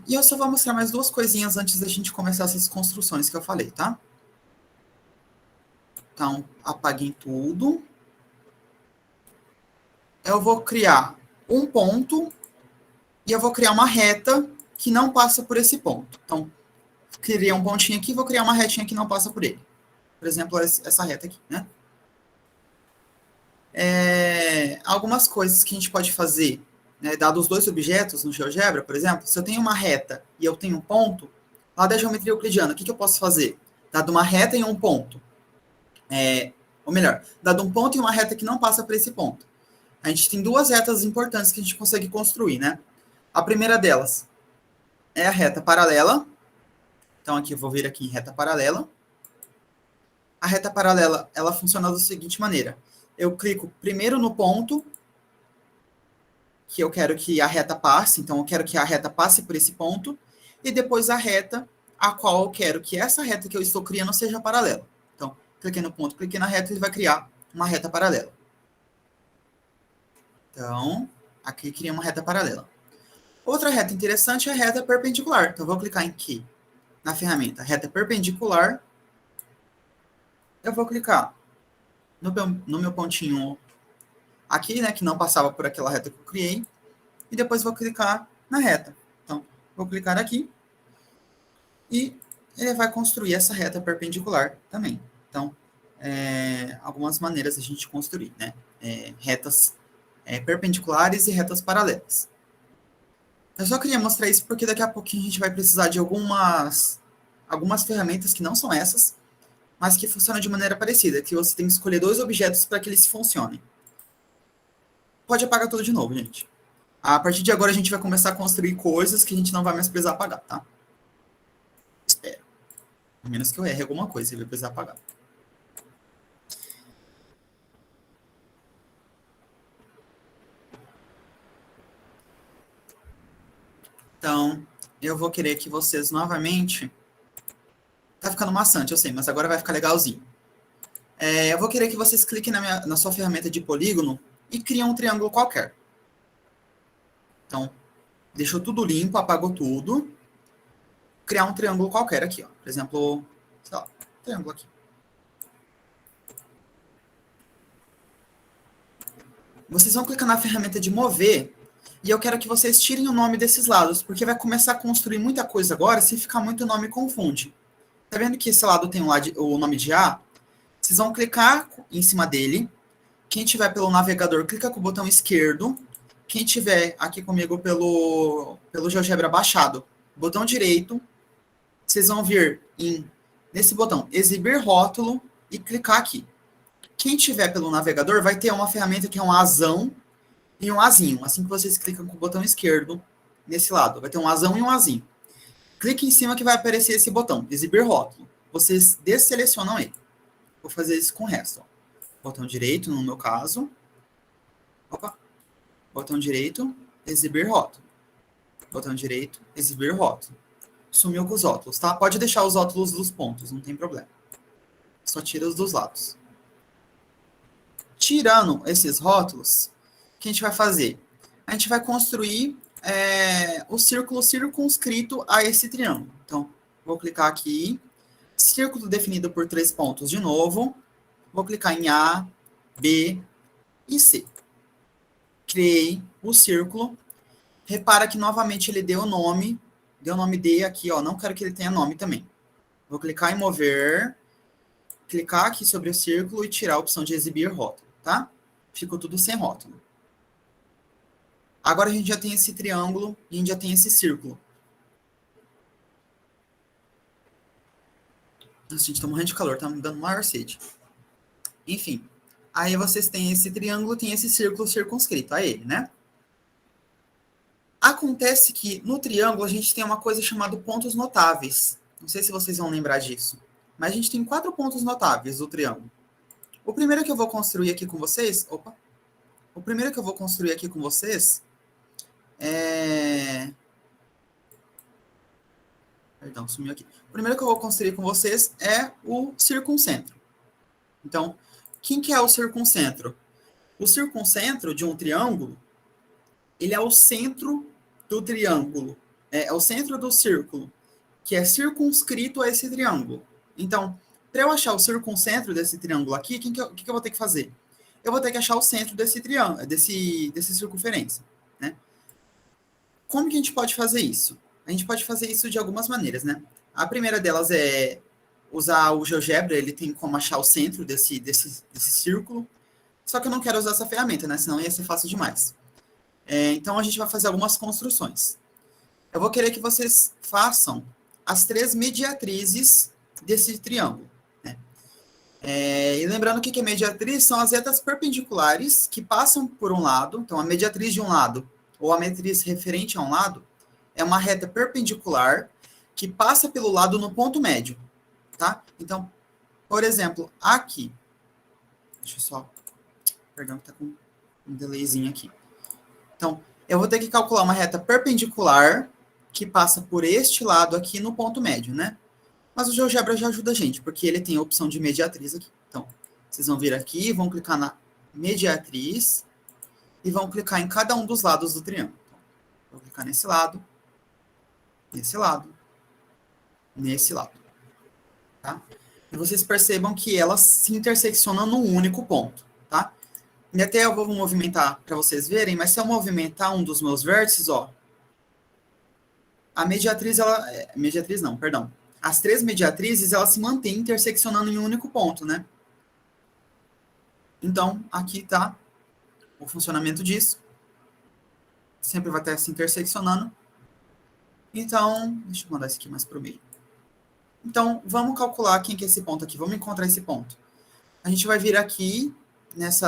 E eu só vou mostrar mais duas coisinhas antes da gente começar essas construções que eu falei, tá? Então, apaguem tudo. Eu vou criar um ponto e eu vou criar uma reta que não passa por esse ponto. Então, criei um pontinho aqui, vou criar uma retinha que não passa por ele. Por exemplo, essa reta aqui, né? Algumas coisas que a gente pode fazer, né, dados os dois objetos no GeoGebra, por exemplo, se eu tenho uma reta e eu tenho um ponto, lá da geometria euclidiana, o que eu posso fazer? Dado uma reta e um ponto, ou melhor, dado um ponto e uma reta que não passa por esse ponto, a gente tem duas retas importantes que a gente consegue construir, né? A primeira delas é a reta paralela. Então, aqui eu vou vir aqui em reta paralela. A reta paralela, ela funciona da seguinte maneira. Eu clico primeiro no ponto que eu quero que a reta passe. Então, eu quero que a reta passe por esse ponto. E depois a reta a qual eu quero que essa reta que eu estou criando seja paralela. Então, cliquei no ponto, cliquei na reta, ele vai criar uma reta paralela. Então, aqui cria uma reta paralela. Outra reta interessante é a reta perpendicular. Então, eu vou clicar em aqui, na ferramenta reta perpendicular. Eu vou clicar no meu pontinho aqui, né, que não passava por aquela reta que eu criei, e depois vou clicar na reta. Então, vou clicar aqui, e ele vai construir essa reta perpendicular também. Então, algumas maneiras de a gente construir, né? Retas perpendiculares e retas paralelas. Eu só queria mostrar isso porque daqui a pouquinho a gente vai precisar de algumas ferramentas que não são essas, mas que funcionam de maneira parecida, que você tem que escolher 2 objetos para que eles funcionem. Pode apagar tudo de novo, gente. A partir de agora a gente vai começar a construir coisas que a gente não vai mais precisar apagar, tá? Espero. A menos que eu erre alguma coisa e vai precisar apagar. Então, eu vou querer que vocês novamente... Tá ficando maçante, eu sei, mas agora vai ficar legalzinho. Eu vou querer que vocês cliquem na sua ferramenta de polígono e criem um triângulo qualquer. Então, deixou tudo limpo, apagou tudo. Criar um triângulo qualquer aqui, ó. Por exemplo, sei lá, um triângulo aqui. Vocês vão clicar na ferramenta de mover e eu quero que vocês tirem o nome desses lados, porque vai começar a construir muita coisa agora, se ficar muito nome confunde. Tá vendo que esse lado tem o nome de A? Vocês vão clicar em cima dele. Quem tiver pelo navegador, clica com o botão esquerdo. Quem tiver aqui comigo pelo GeoGebra baixado, botão direito, vocês vão vir nesse botão, exibir rótulo, e clicar aqui. Quem tiver pelo navegador vai ter uma ferramenta que é um azão e um azinho. Assim que vocês clicam com o botão esquerdo, nesse lado, vai ter um azão e um azinho. Clique em cima que vai aparecer esse botão, exibir rótulo. Vocês desselecionam ele. Vou fazer isso com o resto. Ó. Botão direito, no meu caso. Opa. Botão direito, exibir rótulo. Botão direito, exibir rótulo. Sumiu com os rótulos, tá? Pode deixar os rótulos dos pontos, não tem problema. Só tira os dos lados. Tirando esses rótulos, o que a gente vai fazer? A gente vai construir o círculo circunscrito a esse triângulo. Então, vou clicar aqui. Círculo definido por 3 pontos de novo. Vou clicar em A, B e C. Criei o círculo. Repara que novamente ele deu o nome D aqui, ó. Não quero que ele tenha nome também. Vou clicar em mover. Clicar aqui sobre o círculo e tirar a opção de exibir rótulo, tá? Ficou tudo sem rótulo. Agora a gente já tem esse triângulo e a gente já tem esse círculo. Nossa, gente, tô morrendo de calor, tá me dando maior sede. Enfim, aí vocês têm esse triângulo, tem esse círculo circunscrito a ele, né? Acontece que no triângulo a gente tem uma coisa chamada pontos notáveis. Não sei se vocês vão lembrar disso. Mas a gente tem 4 pontos notáveis do triângulo. O primeiro que eu vou construir aqui com vocês... Opa! O primeiro que eu vou construir aqui com vocês Perdão, sumiu aqui. O primeiro que eu vou construir com vocês é o circuncentro. Então, quem que é o circuncentro? O circuncentro de um triângulo, ele é o centro do triângulo. É o centro do círculo, que é circunscrito a esse triângulo. Então, para eu achar o circuncentro desse triângulo aqui, o que eu vou ter que fazer? Eu vou ter que achar o centro desse triângulo, desse circunferência, né? Como que a gente pode fazer isso? A gente pode fazer isso de algumas maneiras, né? A primeira delas é usar o GeoGebra, ele tem como achar o centro desse círculo, só que eu não quero usar essa ferramenta, né? Senão ia ser fácil demais. Então, a gente vai fazer algumas construções. Eu vou querer que vocês façam as 3 mediatrizes desse triângulo. Né? E lembrando o que é mediatriz, são as retas perpendiculares que passam por um lado. Então, a mediatriz de um lado, ou a matriz referente a um lado, é uma reta perpendicular que passa pelo lado no ponto médio. Tá? Então, por exemplo, aqui. Deixa eu só... Perdão, que está com um delayzinho aqui. Então, eu vou ter que calcular uma reta perpendicular que passa por este lado aqui no ponto médio, né? Mas o GeoGebra já ajuda a gente, porque ele tem a opção de mediatriz aqui. Então, vocês vão vir aqui, vão clicar na mediatriz e vão clicar em cada um dos lados do triângulo. Então, vou clicar nesse lado, nesse lado, nesse lado. Tá? E vocês percebam que elas se interseccionam num único ponto, tá? E até eu vou movimentar para vocês verem, mas se eu movimentar um dos meus vértices, ó, a mediatriz, mediatriz não, perdão. as três mediatrizes, elas se mantêm interseccionando em um único ponto, né? Então, aqui está o funcionamento disso. Sempre vai estar se interseccionando. Então, deixa eu mandar isso aqui mais para o meio. Então, vamos calcular quem que é esse ponto aqui. Vamos encontrar esse ponto. A gente vai vir aqui nesse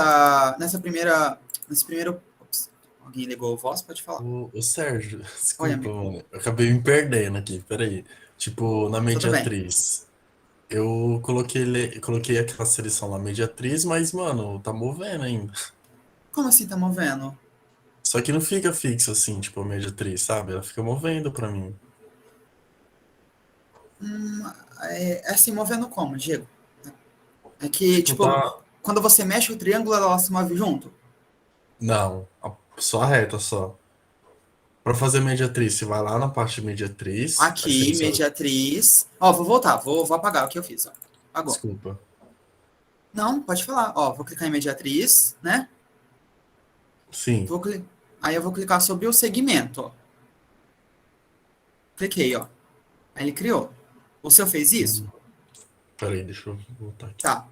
primeiro... Ops, alguém ligou a voz? Pode falar. O Sérgio, Oi, desculpa, amigo. mano. Eu acabei me perdendo aqui, peraí. Tipo, na Tudo bem. mediatriz, eu coloquei aquela seleção lá, mediatriz, mas, mano, tá movendo ainda. Como assim tá movendo? Só que não fica fixo assim, tipo, a mediatriz, sabe? Ela fica movendo pra mim. É se movendo como, Diego? É que, tipo, Tá... quando você mexe o triângulo, ela se move junto? Não, só a reta, só. Pra fazer mediatriz, você vai lá na parte de mediatriz. Aí Aqui, você... mediatriz. Ó, vou voltar, vou apagar o que eu fiz, ó. Apagou. Desculpa. Não, pode falar. Ó, vou clicar em mediatriz, né? Sim. Aí eu vou clicar sobre o segmento, ó. Cliquei, ó. Aí ele criou. O seu fez isso? Peraí, deixa eu voltar aqui. Tá.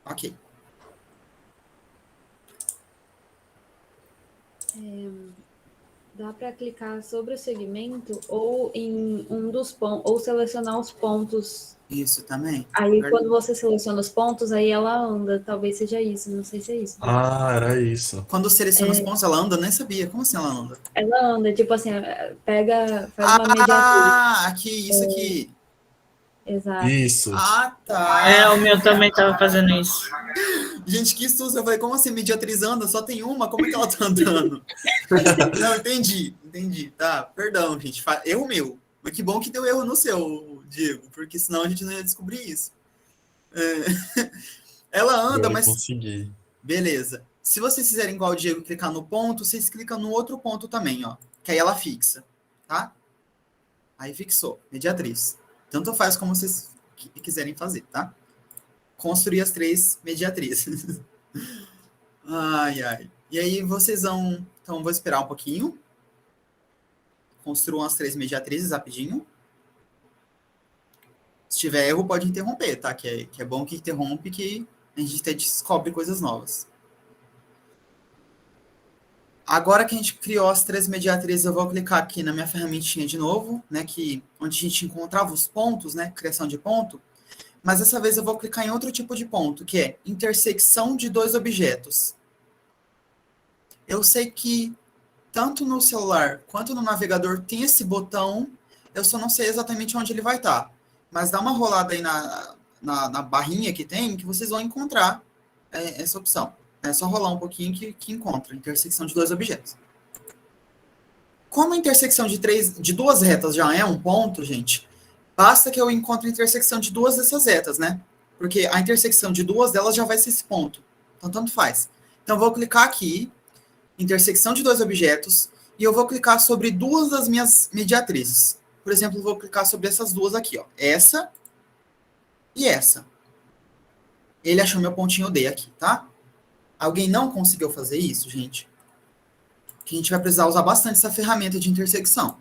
Ok. Dá para clicar sobre o segmento ou em um dos pontos, ou selecionar os pontos. Isso também. Aí, quando você seleciona os pontos, aí ela anda. Talvez seja isso, não sei se é isso. Ah, era isso. Quando seleciona os pontos, ela anda? Eu nem sabia. Como assim ela anda? Ela anda, tipo assim, faz uma mediatriz. Aqui, isso aqui. Exato. Isso. Ah, tá. O meu também tava fazendo isso. Gente, que susto. Eu falei, como assim mediatriz anda? Só tem uma? Como é que ela tá andando? Não, entendi. Tá, perdão, gente. Erro meu. Mas que bom que deu erro no seu, Diego, porque senão a gente não ia descobrir isso. Ela anda, Agora eu mas... consegui. Beleza. Se vocês fizerem igual o Diego, clicar no ponto, vocês clicam no outro ponto também, ó. Que aí ela fixa, tá? Aí fixou. Mediatriz. Tanto faz como vocês quiserem fazer, tá? Construir as três mediatrizes. Ai. E aí vocês vão... Então, vou esperar um pouquinho. Construam as três mediatrizes rapidinho. Se tiver erro, pode interromper, tá? Que é bom que interrompe, que a gente até descobre coisas novas. Agora que a gente criou as três mediatrizes, eu vou clicar aqui na minha ferramentinha de novo, né? Onde a gente encontrava os pontos, né? Criação de ponto. Mas dessa vez eu vou clicar em outro tipo de ponto, que é intersecção de dois objetos. Eu sei que tanto no celular quanto no navegador tem esse botão, eu só não sei exatamente onde ele vai estar. Mas dá uma rolada aí na barrinha que tem, que vocês vão encontrar essa opção. É só rolar um pouquinho que encontra intersecção de dois objetos. Como a intersecção de duas retas já é um ponto, gente, basta que eu encontre a intersecção de duas dessas retas, né? Porque a intersecção de duas delas já vai ser esse ponto. Então, tanto faz. Então, eu vou clicar aqui, intersecção de dois objetos, e eu vou clicar sobre duas das minhas mediatrizes. Por exemplo, eu vou clicar sobre essas duas aqui, ó. Essa e essa. Ele achou meu pontinho D aqui, tá? Alguém não conseguiu fazer isso, gente? Que a gente vai precisar usar bastante essa ferramenta de intersecção.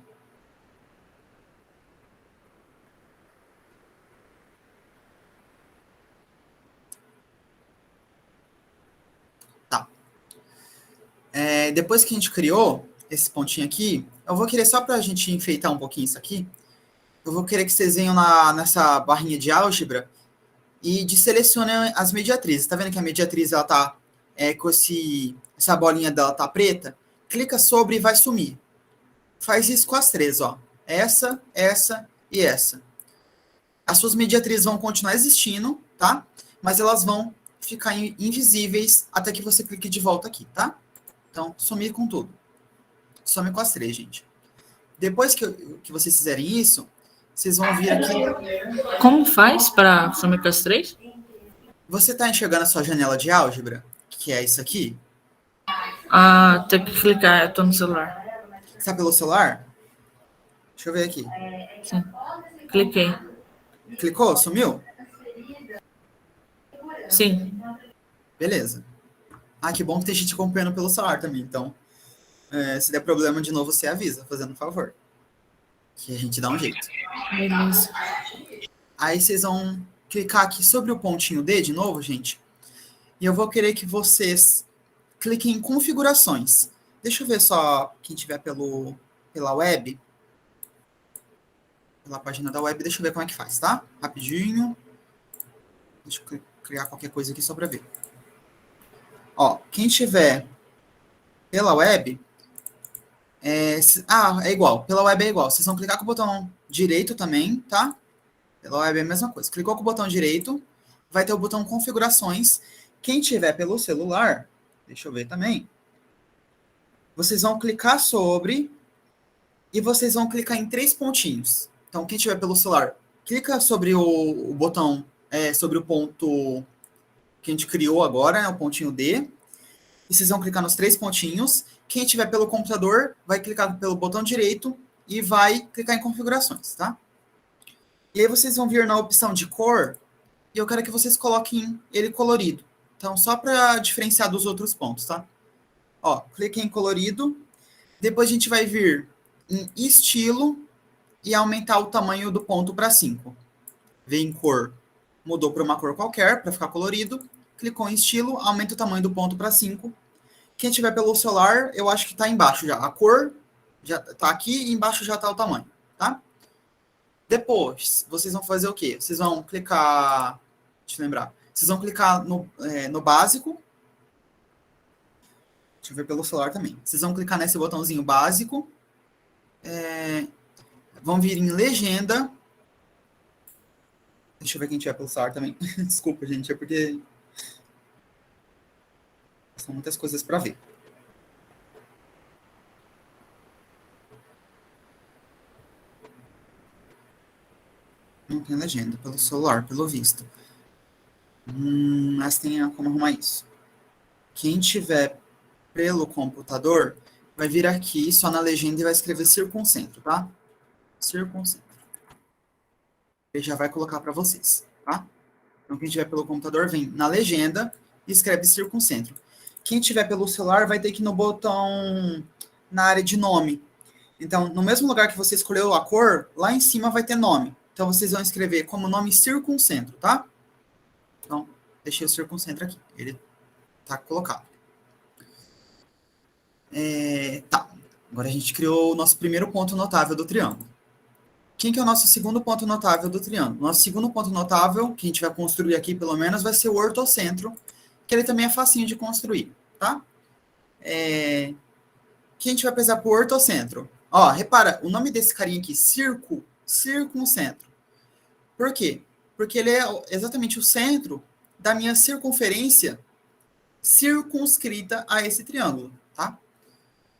Tá. Depois que a gente criou esse pontinho aqui, eu vou querer, só para a gente enfeitar um pouquinho isso aqui, eu vou querer que vocês venham nessa barrinha de álgebra e selecionem as mediatrizes. Tá vendo que a mediatriz ela tá com essa bolinha dela tá preta? Clica sobre e vai sumir. Faz isso com as três, ó. Essa e essa. As suas mediatrizes vão continuar existindo, tá? Mas elas vão ficar invisíveis até que você clique de volta aqui, tá? Então, sumir com tudo. Some com as três, gente. Depois que vocês fizerem isso, vocês vão vir aqui... Como faz para sumir com as três? Você tá enxergando a sua janela de álgebra? Que é isso aqui? Ah, tem que clicar, eu tô no celular. Está pelo celular? Deixa eu ver aqui. Sim. Cliquei. Clicou? Sumiu? Sim. Beleza. Ah, que bom que tem gente acompanhando pelo celular também. Então, se der problema de novo, você avisa, fazendo um favor. Que a gente dá um jeito. Beleza. Aí vocês vão clicar aqui sobre o pontinho D de novo, gente. E eu vou querer que vocês cliquem em configurações. Deixa eu ver só quem tiver pela web. Pela página da web, deixa eu ver como é que faz, tá? Rapidinho. Deixa eu criar qualquer coisa aqui só para ver. Ó, quem tiver pela web, é igual. Pela web é igual. Vocês vão clicar com o botão direito também, tá? Pela web é a mesma coisa. Clicou com o botão direito, vai ter o botão configurações. Quem tiver pelo celular, deixa eu ver também, vocês vão clicar sobre e vocês vão clicar em 3 pontinhos. Então, quem tiver pelo celular, clica sobre o botão, sobre o ponto que a gente criou agora, né, o pontinho D, e vocês vão clicar nos 3 pontinhos. Quem tiver pelo computador, vai clicar pelo botão direito e vai clicar em configurações, tá? E aí vocês vão vir na opção de cor, e eu quero que vocês coloquem ele colorido. Então, só para diferenciar dos outros pontos, tá? Ó, clique em colorido, depois a gente vai vir em estilo e aumentar o tamanho do ponto para 5. Vem em cor, mudou para uma cor qualquer, para ficar colorido. Clicou em estilo, aumenta o tamanho do ponto para 5. Quem tiver pelo celular, eu acho que está embaixo já. A cor já está aqui e embaixo já está o tamanho, tá? Depois, vocês vão fazer o quê? Vocês vão clicar... Deixa eu lembrar. Vocês vão clicar no básico. Deixa eu ver pelo celular também. Vocês vão clicar nesse botãozinho básico. Vão vir em legenda. Deixa eu ver quem tiver pelo celular também. Desculpa, gente. É porque... são muitas coisas para ver. Não tem legenda pelo celular, pelo visto. Mas tem como arrumar isso. Quem tiver pelo computador, vai vir aqui só na legenda e vai escrever circuncentro, tá? Circuncentro. Ele já vai colocar para vocês, tá? Então, quem tiver pelo computador, vem na legenda e escreve circuncentro. Quem tiver pelo celular, vai ter que ir no botão na área de nome. Então, no mesmo lugar que você escolheu a cor, lá em cima vai ter nome. Então, vocês vão escrever como nome circuncentro, tá? Então, deixei o circuncentro aqui. Ele tá colocado. Tá. Agora a gente criou o nosso primeiro ponto notável do triângulo. Quem que é o nosso segundo ponto notável do triângulo? Nosso segundo ponto notável, que a gente vai construir aqui pelo menos, vai ser o ortocentro, que ele também é facinho de construir, tá? Que a gente vai precisar para o ortocentro. Ó, repara, o nome desse carinha aqui, circuncentro. Por quê? Porque ele é exatamente o centro da minha circunferência circunscrita a esse triângulo, tá?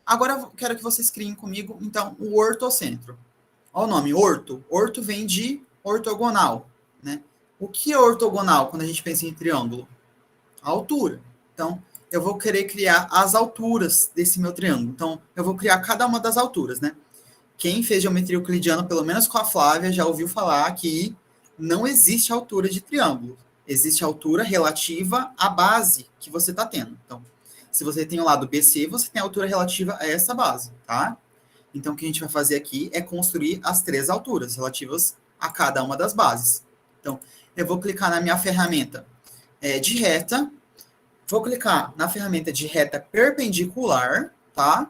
Agora eu quero que vocês criem comigo, então, o ortocentro. Olha o nome, orto. Orto vem de ortogonal, né? O que é ortogonal quando a gente pensa em triângulo? A altura. Então, eu vou querer criar as alturas desse meu triângulo. Então, eu vou criar cada uma das alturas, né? Quem fez geometria euclidiana, pelo menos com a Flávia, já ouviu falar que não existe altura de triângulo. Existe altura relativa à base que você está tendo. Então, se você tem o lado BC, você tem a altura relativa a essa base, tá? Então, o que a gente vai fazer aqui é construir as 3 alturas relativas a cada uma das bases. Então, eu vou clicar na minha ferramenta de reta, vou clicar na ferramenta de reta perpendicular, tá?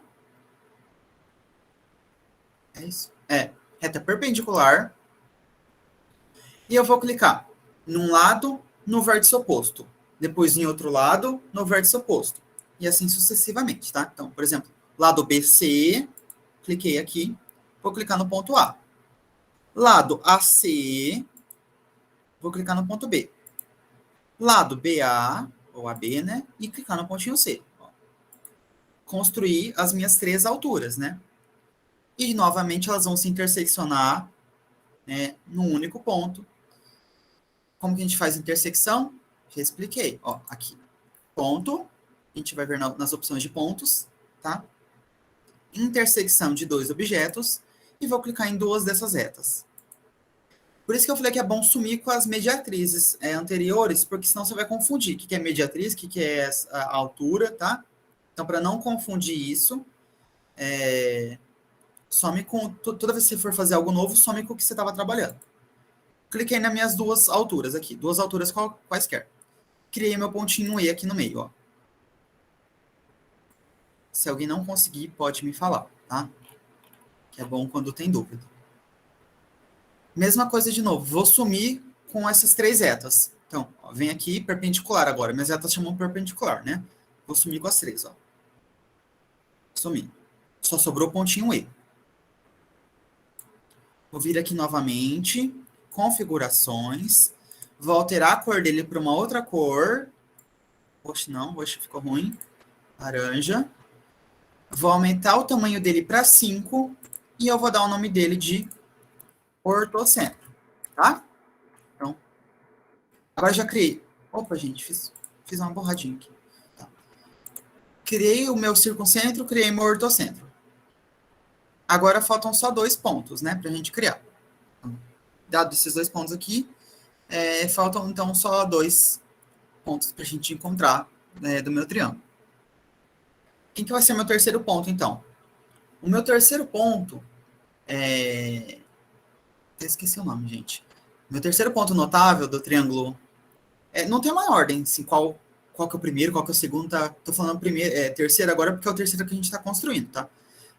É isso? Reta perpendicular. E eu vou clicar num lado, no vértice oposto. Depois em outro lado, no vértice oposto. E assim sucessivamente, tá? Então, por exemplo, lado BC, cliquei aqui, vou clicar no ponto A. Lado AC, vou clicar no ponto B. Lado BA, ou AB, né? E clicar no pontinho C. Construir as minhas 3 alturas, né? E, novamente, elas vão se interseccionar, né, num único ponto. Como que a gente faz intersecção? Já expliquei. Ó, aqui. Ponto. A gente vai ver nas opções de pontos, tá? Intersecção de 2 objetos. E vou clicar em 2 dessas retas. Por isso que eu falei que é bom sumir com as mediatrizes anteriores, porque senão você vai confundir o que é mediatriz, o que é a altura, tá? Então, para não confundir isso, some com... Toda vez que você for fazer algo novo, some com o que você estava trabalhando. Cliquei nas minhas duas alturas aqui, duas alturas quaisquer. Criei meu pontinho E aqui no meio, ó. Se alguém não conseguir, pode me falar, tá? Que é bom quando tem dúvida. Mesma coisa de novo, vou sumir com essas 3 retas. Então, ó, vem aqui, perpendicular agora. Minhas retas chamam perpendicular, né? Vou sumir com as 3, ó. Sumi. Só sobrou o pontinho E. Vou vir aqui novamente, configurações, vou alterar a cor dele para uma outra cor. Poxa, não, hoje ficou ruim. Laranja. Vou aumentar o tamanho dele para 5 e eu vou dar o nome dele de ortocentro, tá? Então, agora já criei. Opa, gente, fiz uma borradinha aqui. Tá. Criei o meu circuncentro, criei meu ortocentro. Agora faltam só 2 pontos, né, pra gente criar. Então, dado esses 2 pontos aqui, faltam então só 2 pontos pra gente encontrar do meu triângulo. Quem que vai ser meu terceiro ponto, então? O meu terceiro ponto esqueci o nome, gente. Meu terceiro ponto notável do triângulo não tem uma ordem, assim, qual que é o primeiro, qual que é o segundo, tá? Tô falando terceiro agora porque é o terceiro que a gente está construindo, tá?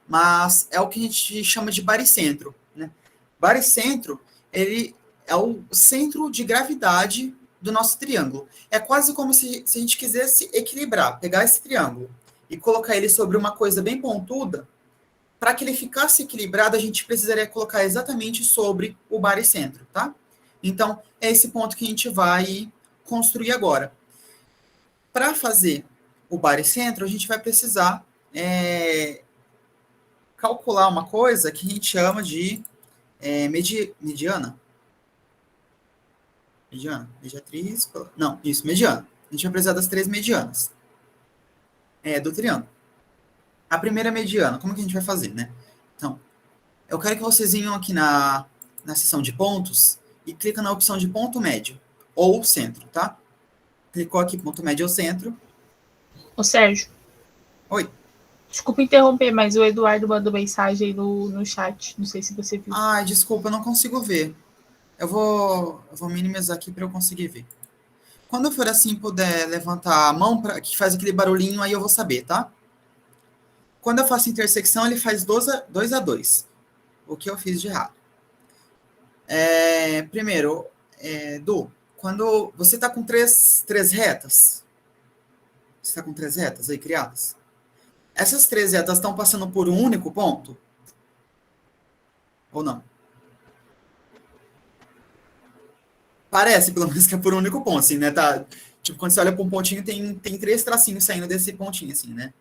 Mas é o que a gente chama de baricentro, né? Baricentro, ele é o centro de gravidade do nosso triângulo. É quase como se a gente quisesse equilibrar, pegar esse triângulo e colocar ele sobre uma coisa bem pontuda. Para que ele ficasse equilibrado, a gente precisaria colocar exatamente sobre o baricentro, tá? Então, é esse ponto que a gente vai construir agora. Para fazer o baricentro, a gente vai precisar calcular uma coisa que a gente chama de mediana. Mediatriz. Não, isso, mediana. A gente vai precisar das 3 medianas do triângulo. A primeira mediana, como que a gente vai fazer, né? Então, eu quero que vocês venham aqui na seção de pontos e clica na opção de ponto médio ou centro, tá? Clicou aqui, ponto médio ou centro. Ô, Sérgio. Oi. Desculpa interromper, mas o Eduardo mandou mensagem aí no chat. Não sei se você viu. Ai, desculpa, eu não consigo ver. Eu vou minimizar aqui para eu conseguir ver. Quando eu for assim, puder levantar a mão que faz aquele barulhinho, aí eu vou saber, tá? Quando eu faço intersecção, ele faz 2 a 2. O que eu fiz de errado? Primeiro, Du, quando você está com 3 retas, você está com 3 retas aí criadas? Essas 3 retas estão passando por um único ponto? Ou não? Parece, pelo menos, que é por um único ponto, assim, né? Tá, tipo, quando você olha para um pontinho, tem 3 tracinhos saindo desse pontinho, assim, né?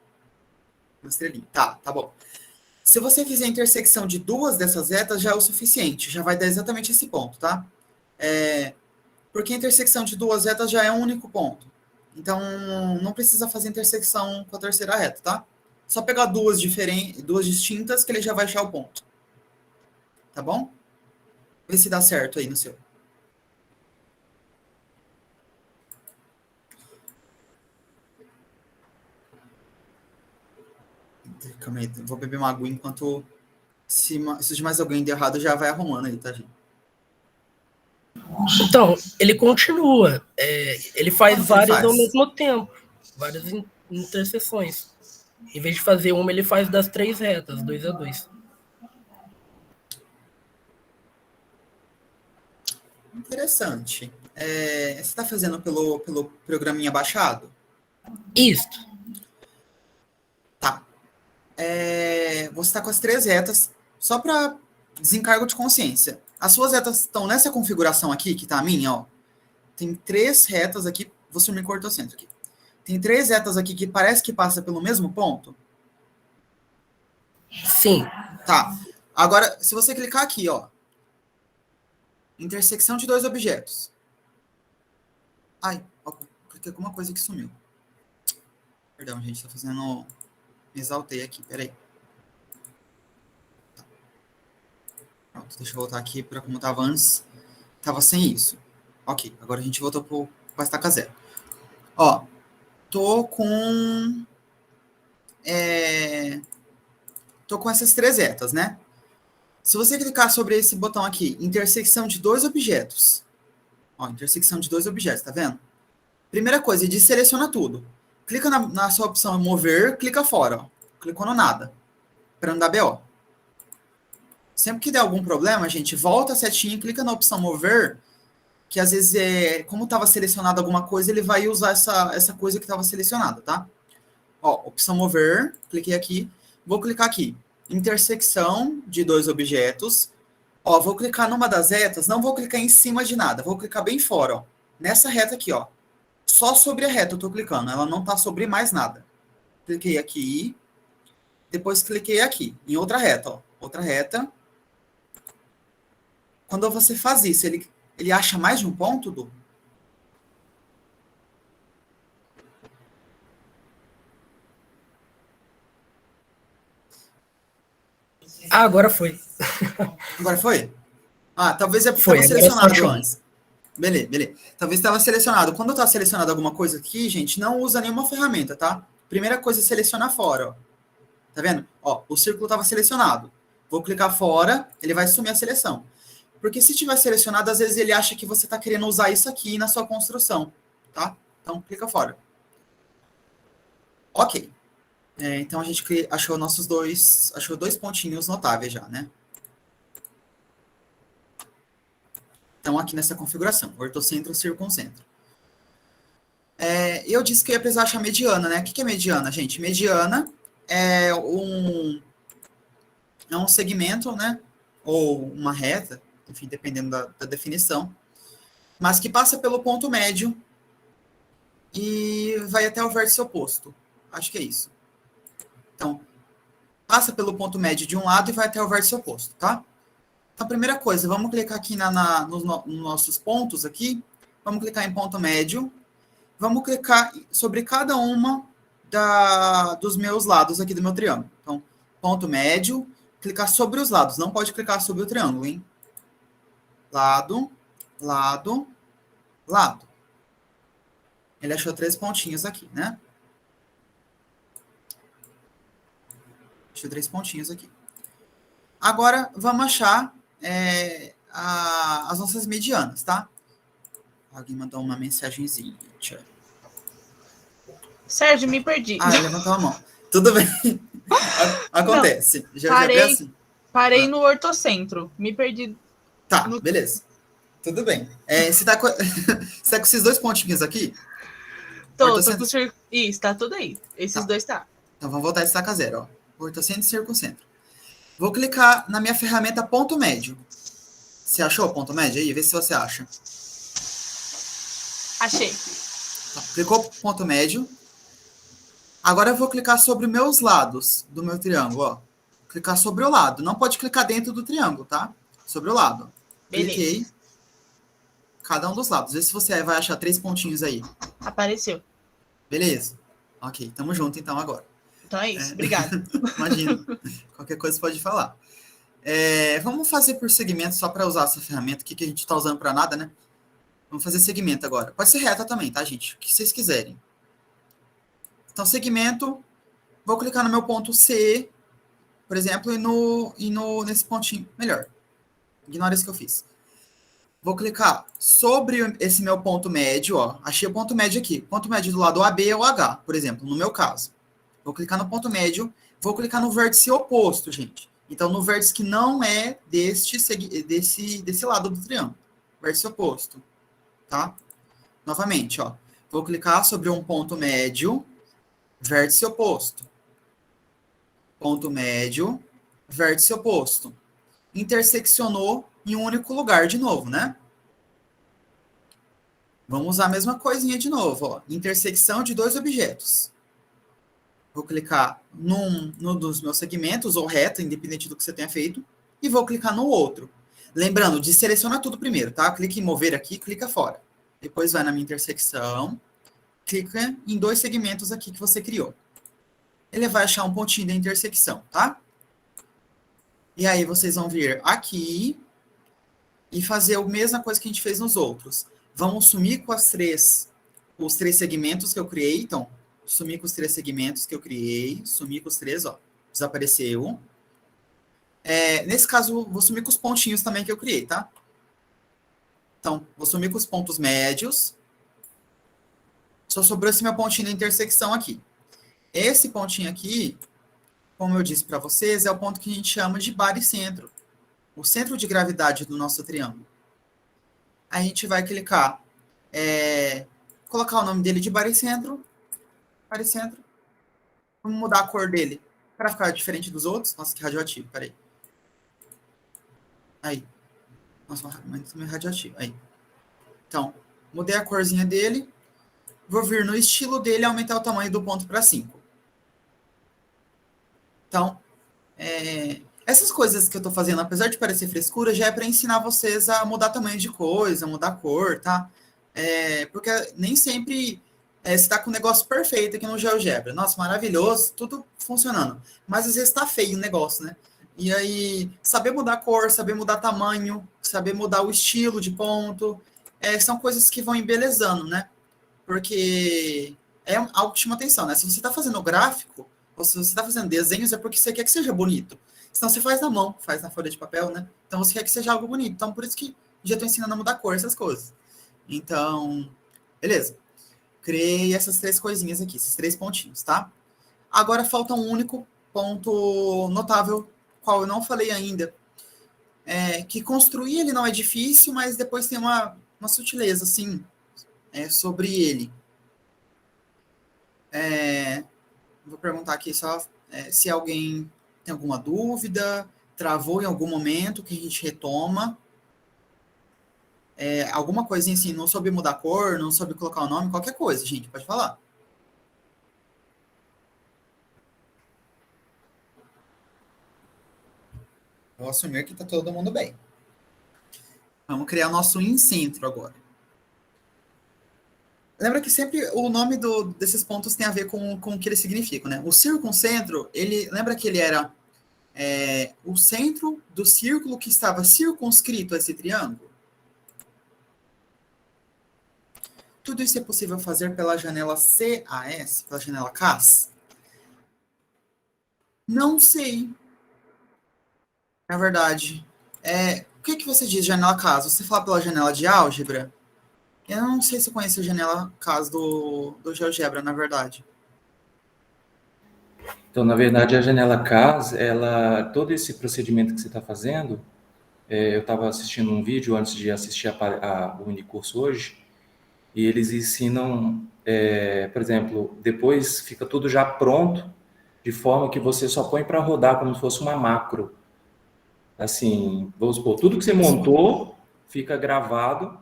Uma estrelinha. Tá bom. Se você fizer a intersecção de 2 dessas retas, já é o suficiente. Já vai dar exatamente esse ponto, tá? Porque a intersecção de 2 retas já é um único ponto. Então, não precisa fazer intersecção com a terceira reta, tá? Só pegar 2 distintas que ele já vai achar o ponto. Tá bom? Vê se dá certo aí no seu. Calma aí, vou beber uma água enquanto... Se de mais alguém der errado, já vai arrumando aí, tá, gente? Então, ele continua. Ele faz Quanto várias ele faz? ao mesmo tempo. Várias interseções. Em vez de fazer uma, ele faz das 3 retas, 2 a 2. Interessante. Você está fazendo pelo programinha baixado? Isto. Tá. Você está com as 3 retas, só para desencargo de consciência. As suas retas estão nessa configuração aqui, que tá a minha, ó. Tem 3 retas aqui, vou sumir com o ortocentro aqui. Tem 3 retas aqui que parece que passa pelo mesmo ponto? Sim. Tá. Agora, se você clicar aqui, ó. Intersecção de 2 objetos. Ai, ó, cliquei com uma coisa que sumiu. Perdão, gente, tá fazendo... Me exaltei aqui, peraí. Tá. Pronto, deixa eu voltar aqui para como estava antes. Tava sem isso. Ok, agora a gente voltou para estaca zero. Ó, tô com essas 3 retas, né? Se você clicar sobre esse botão aqui, intersecção de dois objetos. Ó, intersecção de dois objetos, tá vendo? Primeira coisa, ele seleciona tudo. Clica na sua opção mover, clica fora, ó. Clicou no nada, para não dar BO. Sempre que der algum problema, gente, volta a setinha e clica na opção mover, que às vezes, como estava selecionado alguma coisa, ele vai usar essa coisa que estava selecionada, tá? Ó, opção mover, cliquei aqui, vou clicar aqui, intersecção de dois objetos. Ó, vou clicar numa das retas, não vou clicar em cima de nada, vou clicar bem fora, ó. Nessa reta aqui, ó. Só sobre a reta eu tô clicando, ela não tá sobre mais nada. Cliquei aqui, depois cliquei aqui, em outra reta, ó. Outra reta. Quando você faz isso, ele acha mais de um ponto, Du? Ah, agora foi. Agora foi? Ah, talvez é porque Foi, estava agora só selecionado achou. antes. Beleza. Talvez estava selecionado. Quando está selecionado alguma coisa aqui, gente, não usa nenhuma ferramenta, tá? Primeira coisa é selecionar fora, ó. Tá vendo? Ó, o círculo estava selecionado. Vou clicar fora, ele vai sumir a seleção. Porque se tiver selecionado, às vezes ele acha que você está querendo usar isso aqui na sua construção, tá? Então, clica fora. Ok. Então, a gente achou dois pontinhos notáveis já, né? Então, aqui nessa configuração, ortocentro, circuncentro. Eu disse que eu ia precisar achar mediana, né? O que é mediana, gente? Mediana é um segmento, né? Ou uma reta, enfim, dependendo da definição, mas que passa pelo ponto médio e vai até o vértice oposto. Acho que é isso. Então, passa pelo ponto médio de um lado e vai até o vértice oposto, tá? Então, primeira coisa, vamos clicar aqui nos nossos pontos aqui. Vamos clicar em ponto médio. Vamos clicar sobre cada uma dos meus lados aqui do meu triângulo. Então, ponto médio, clicar sobre os lados. Não pode clicar sobre o triângulo, hein? Lado, lado, lado. Ele achou 3 pontinhos aqui, né? Achou 3 pontinhos aqui. Agora, vamos achar as nossas medianas, tá? Alguém mandou uma mensagenzinha. Sérgio, me perdi. Ele levantou a mão. Tudo bem. Acontece. Já parei. assim. Parei no ortocentro. Me perdi. Tá, beleza. Tudo bem. Você tá com esses 2 pontinhos aqui? Tô com isso, tá tudo aí. Esses dois tá. Então, vamos voltar a estaca zero, ó. Ortocentro e circuncentro. Vou clicar na minha ferramenta ponto médio. Você achou o ponto médio aí? Vê se você acha. Achei. Tá, clicou ponto médio. Agora eu vou clicar sobre os meus lados do meu triângulo, ó. Clicar sobre o lado. Não pode clicar dentro do triângulo, tá? Sobre o lado. Beleza. Cliquei. Cada um dos lados. Vê se você vai achar 3 pontinhos aí. Apareceu. Beleza. Ok, tamo junto então agora. Então é isso. Obrigada. Imagina. Qualquer coisa você pode falar. Vamos fazer por segmento só para usar essa ferramenta aqui que a gente está usando para nada, né? Vamos fazer segmento agora. Pode ser reta também, tá, gente? O que vocês quiserem. Então, segmento. Vou clicar no meu ponto C, por exemplo, e nesse pontinho. Melhor. Ignora isso que eu fiz. Vou clicar sobre esse meu ponto médio, ó. Achei o ponto médio aqui. Ponto médio do lado AB ou H, por exemplo, no meu caso. Vou clicar no ponto médio. Vou clicar no vértice oposto, gente. Então, no vértice que não é desse lado do triângulo. Vértice oposto. Tá? Novamente, ó. Vou clicar sobre um ponto médio, vértice oposto. Ponto médio, vértice oposto. Interseccionou em um único lugar de novo, né? Vamos usar a mesma coisinha de novo, ó. Intersecção de 2 objetos. Vou clicar num dos meus segmentos, ou reta, independente do que você tenha feito, e vou clicar no outro. Lembrando de selecionar tudo primeiro, tá? Clique em mover aqui, clica fora. Depois vai na minha intersecção, clica em 2 segmentos aqui que você criou. Ele vai achar um pontinho da intersecção, tá? E aí vocês vão vir aqui e fazer a mesma coisa que a gente fez nos outros. Vamos sumir com os 3 segmentos que eu criei. Então, sumir com os 3 segmentos que eu criei. Sumir com os 3, ó. Desapareceu. Nesse caso, vou sumir com os pontinhos também que eu criei, tá? Então, vou sumir com os pontos médios. Só sobrou esse meu pontinho na intersecção aqui. Esse pontinho aqui, como eu disse para vocês, é o ponto que a gente chama de baricentro. O centro de gravidade do nosso triângulo. Aí a gente vai clicar, colocar o nome dele de baricentro. Baricentro. Vamos mudar a cor dele para ficar diferente dos outros. Nossa, que radioativo, peraí. Aí. Nossa, mas meio radioativo. Aí. Então, mudei a corzinha dele. Vou vir no estilo dele e aumentar o tamanho do ponto para 5. Então, essas coisas que eu estou fazendo, apesar de parecer frescura, já é para ensinar vocês a mudar tamanho de coisa, mudar cor, tá? Porque nem sempre você está com o negócio perfeito aqui no GeoGebra. Nossa, maravilhoso, tudo funcionando. Mas às vezes está feio o negócio, né? E aí, saber mudar cor, saber mudar tamanho, saber mudar o estilo de ponto, são coisas que vão embelezando, né? Porque é algo que chama atenção, né? Se você está fazendo gráfico, ou se você está fazendo desenhos, é porque você quer que seja bonito. Senão você faz na mão, faz na folha de papel, né? Então você quer que seja algo bonito. Então por isso que já estou ensinando a mudar cor, essas coisas. Então, beleza. Criei essas 3 coisinhas aqui, esses 3 pontinhos, tá? Agora falta um único ponto notável, qual eu não falei ainda. Que construir ele não é difícil, mas depois tem uma sutileza, assim, sobre ele. Vou perguntar aqui só se alguém tem alguma dúvida, travou em algum momento que a gente retoma. Alguma coisinha assim, não soube mudar a cor, não soube colocar o nome, qualquer coisa, gente, pode falar. Vou assumir que está todo mundo bem. Vamos criar nosso incentro agora. Lembra que sempre o nome desses pontos tem a ver com o que eles significam, né? O circuncentro, lembra que ele era o centro do círculo que estava circunscrito a esse triângulo? Tudo isso é possível fazer pela janela CAS, pela janela CAS? Não sei. Na verdade. O que você diz, janela CAS? Você fala pela janela de álgebra? Eu não sei se eu conheço a janela CAS do GeoGebra, na verdade. Então, na verdade, a janela CAS, todo esse procedimento que você está fazendo, eu estava assistindo um vídeo antes de assistir o minicurso hoje, e eles ensinam, por exemplo, depois fica tudo já pronto, de forma que você só põe para rodar como se fosse uma macro. Assim, vamos supor, tudo que você montou fica gravado,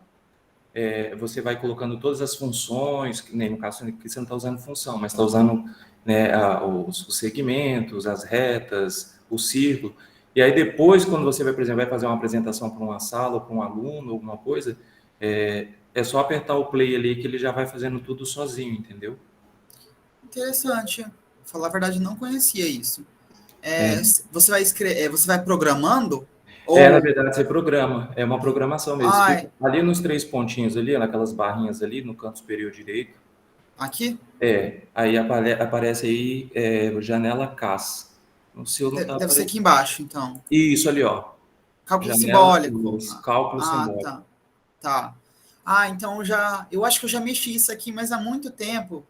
você vai colocando todas as funções, que nem no caso que você não está usando função, mas está usando, né, os segmentos, as retas, o círculo. E aí depois, quando você vai, por exemplo, vai fazer uma apresentação para uma sala, para um aluno, alguma coisa, é só apertar o play ali que ele já vai fazendo tudo sozinho, entendeu? Interessante. Pra falar a verdade, não conhecia isso. Você vai programando? Na verdade, você programa. É uma programação mesmo. Ali nos 3 pontinhos ali, naquelas barrinhas ali, no canto superior direito. Aqui? Aí aparece aí janela CAS. O seu não Deve ser aqui embaixo, então. Isso ali, ó. Cálculo janela, simbólico. Cálculo simbólico. Tá. Então eu acho que eu já mexi isso aqui, mas há muito tempo.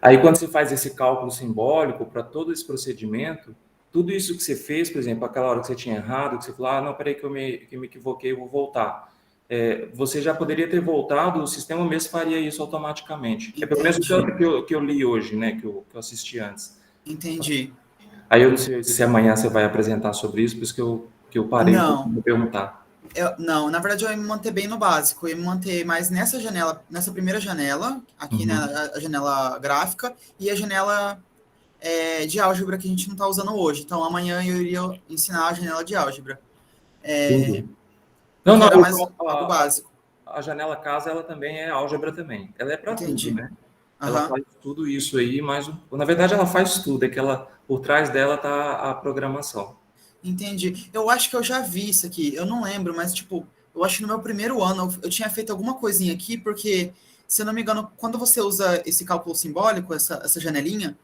Aí quando você faz esse cálculo simbólico para todo esse procedimento, tudo isso que você fez, por exemplo, aquela hora que você tinha errado, que você falou, não, peraí que eu me equivoquei, eu vou voltar. Você já poderia ter voltado, o sistema mesmo faria isso automaticamente. Entendi. Pelo menos o tanto que eu li hoje, né, que eu assisti antes. Entendi. Aí eu não sei se amanhã você vai apresentar sobre isso, por isso que eu parei para perguntar. Não, na verdade eu ia me manter bem no básico, eu ia me manter mais nessa primeira janela, aqui, né, a janela gráfica, e a janela de álgebra que a gente não está usando hoje. Então amanhã eu iria ensinar a janela de álgebra. Não, era mais algo básico. A janela CAS, ela também é álgebra também. Ela é para tudo, né? Ela faz tudo isso aí, mas na verdade ela faz tudo, por trás dela está a programação. Entendi. Eu acho que eu já vi isso aqui, eu não lembro, mas tipo, eu acho que no meu primeiro ano eu tinha feito alguma coisinha aqui, porque, se eu não me engano, quando você usa esse cálculo simbólico, essa janelinha,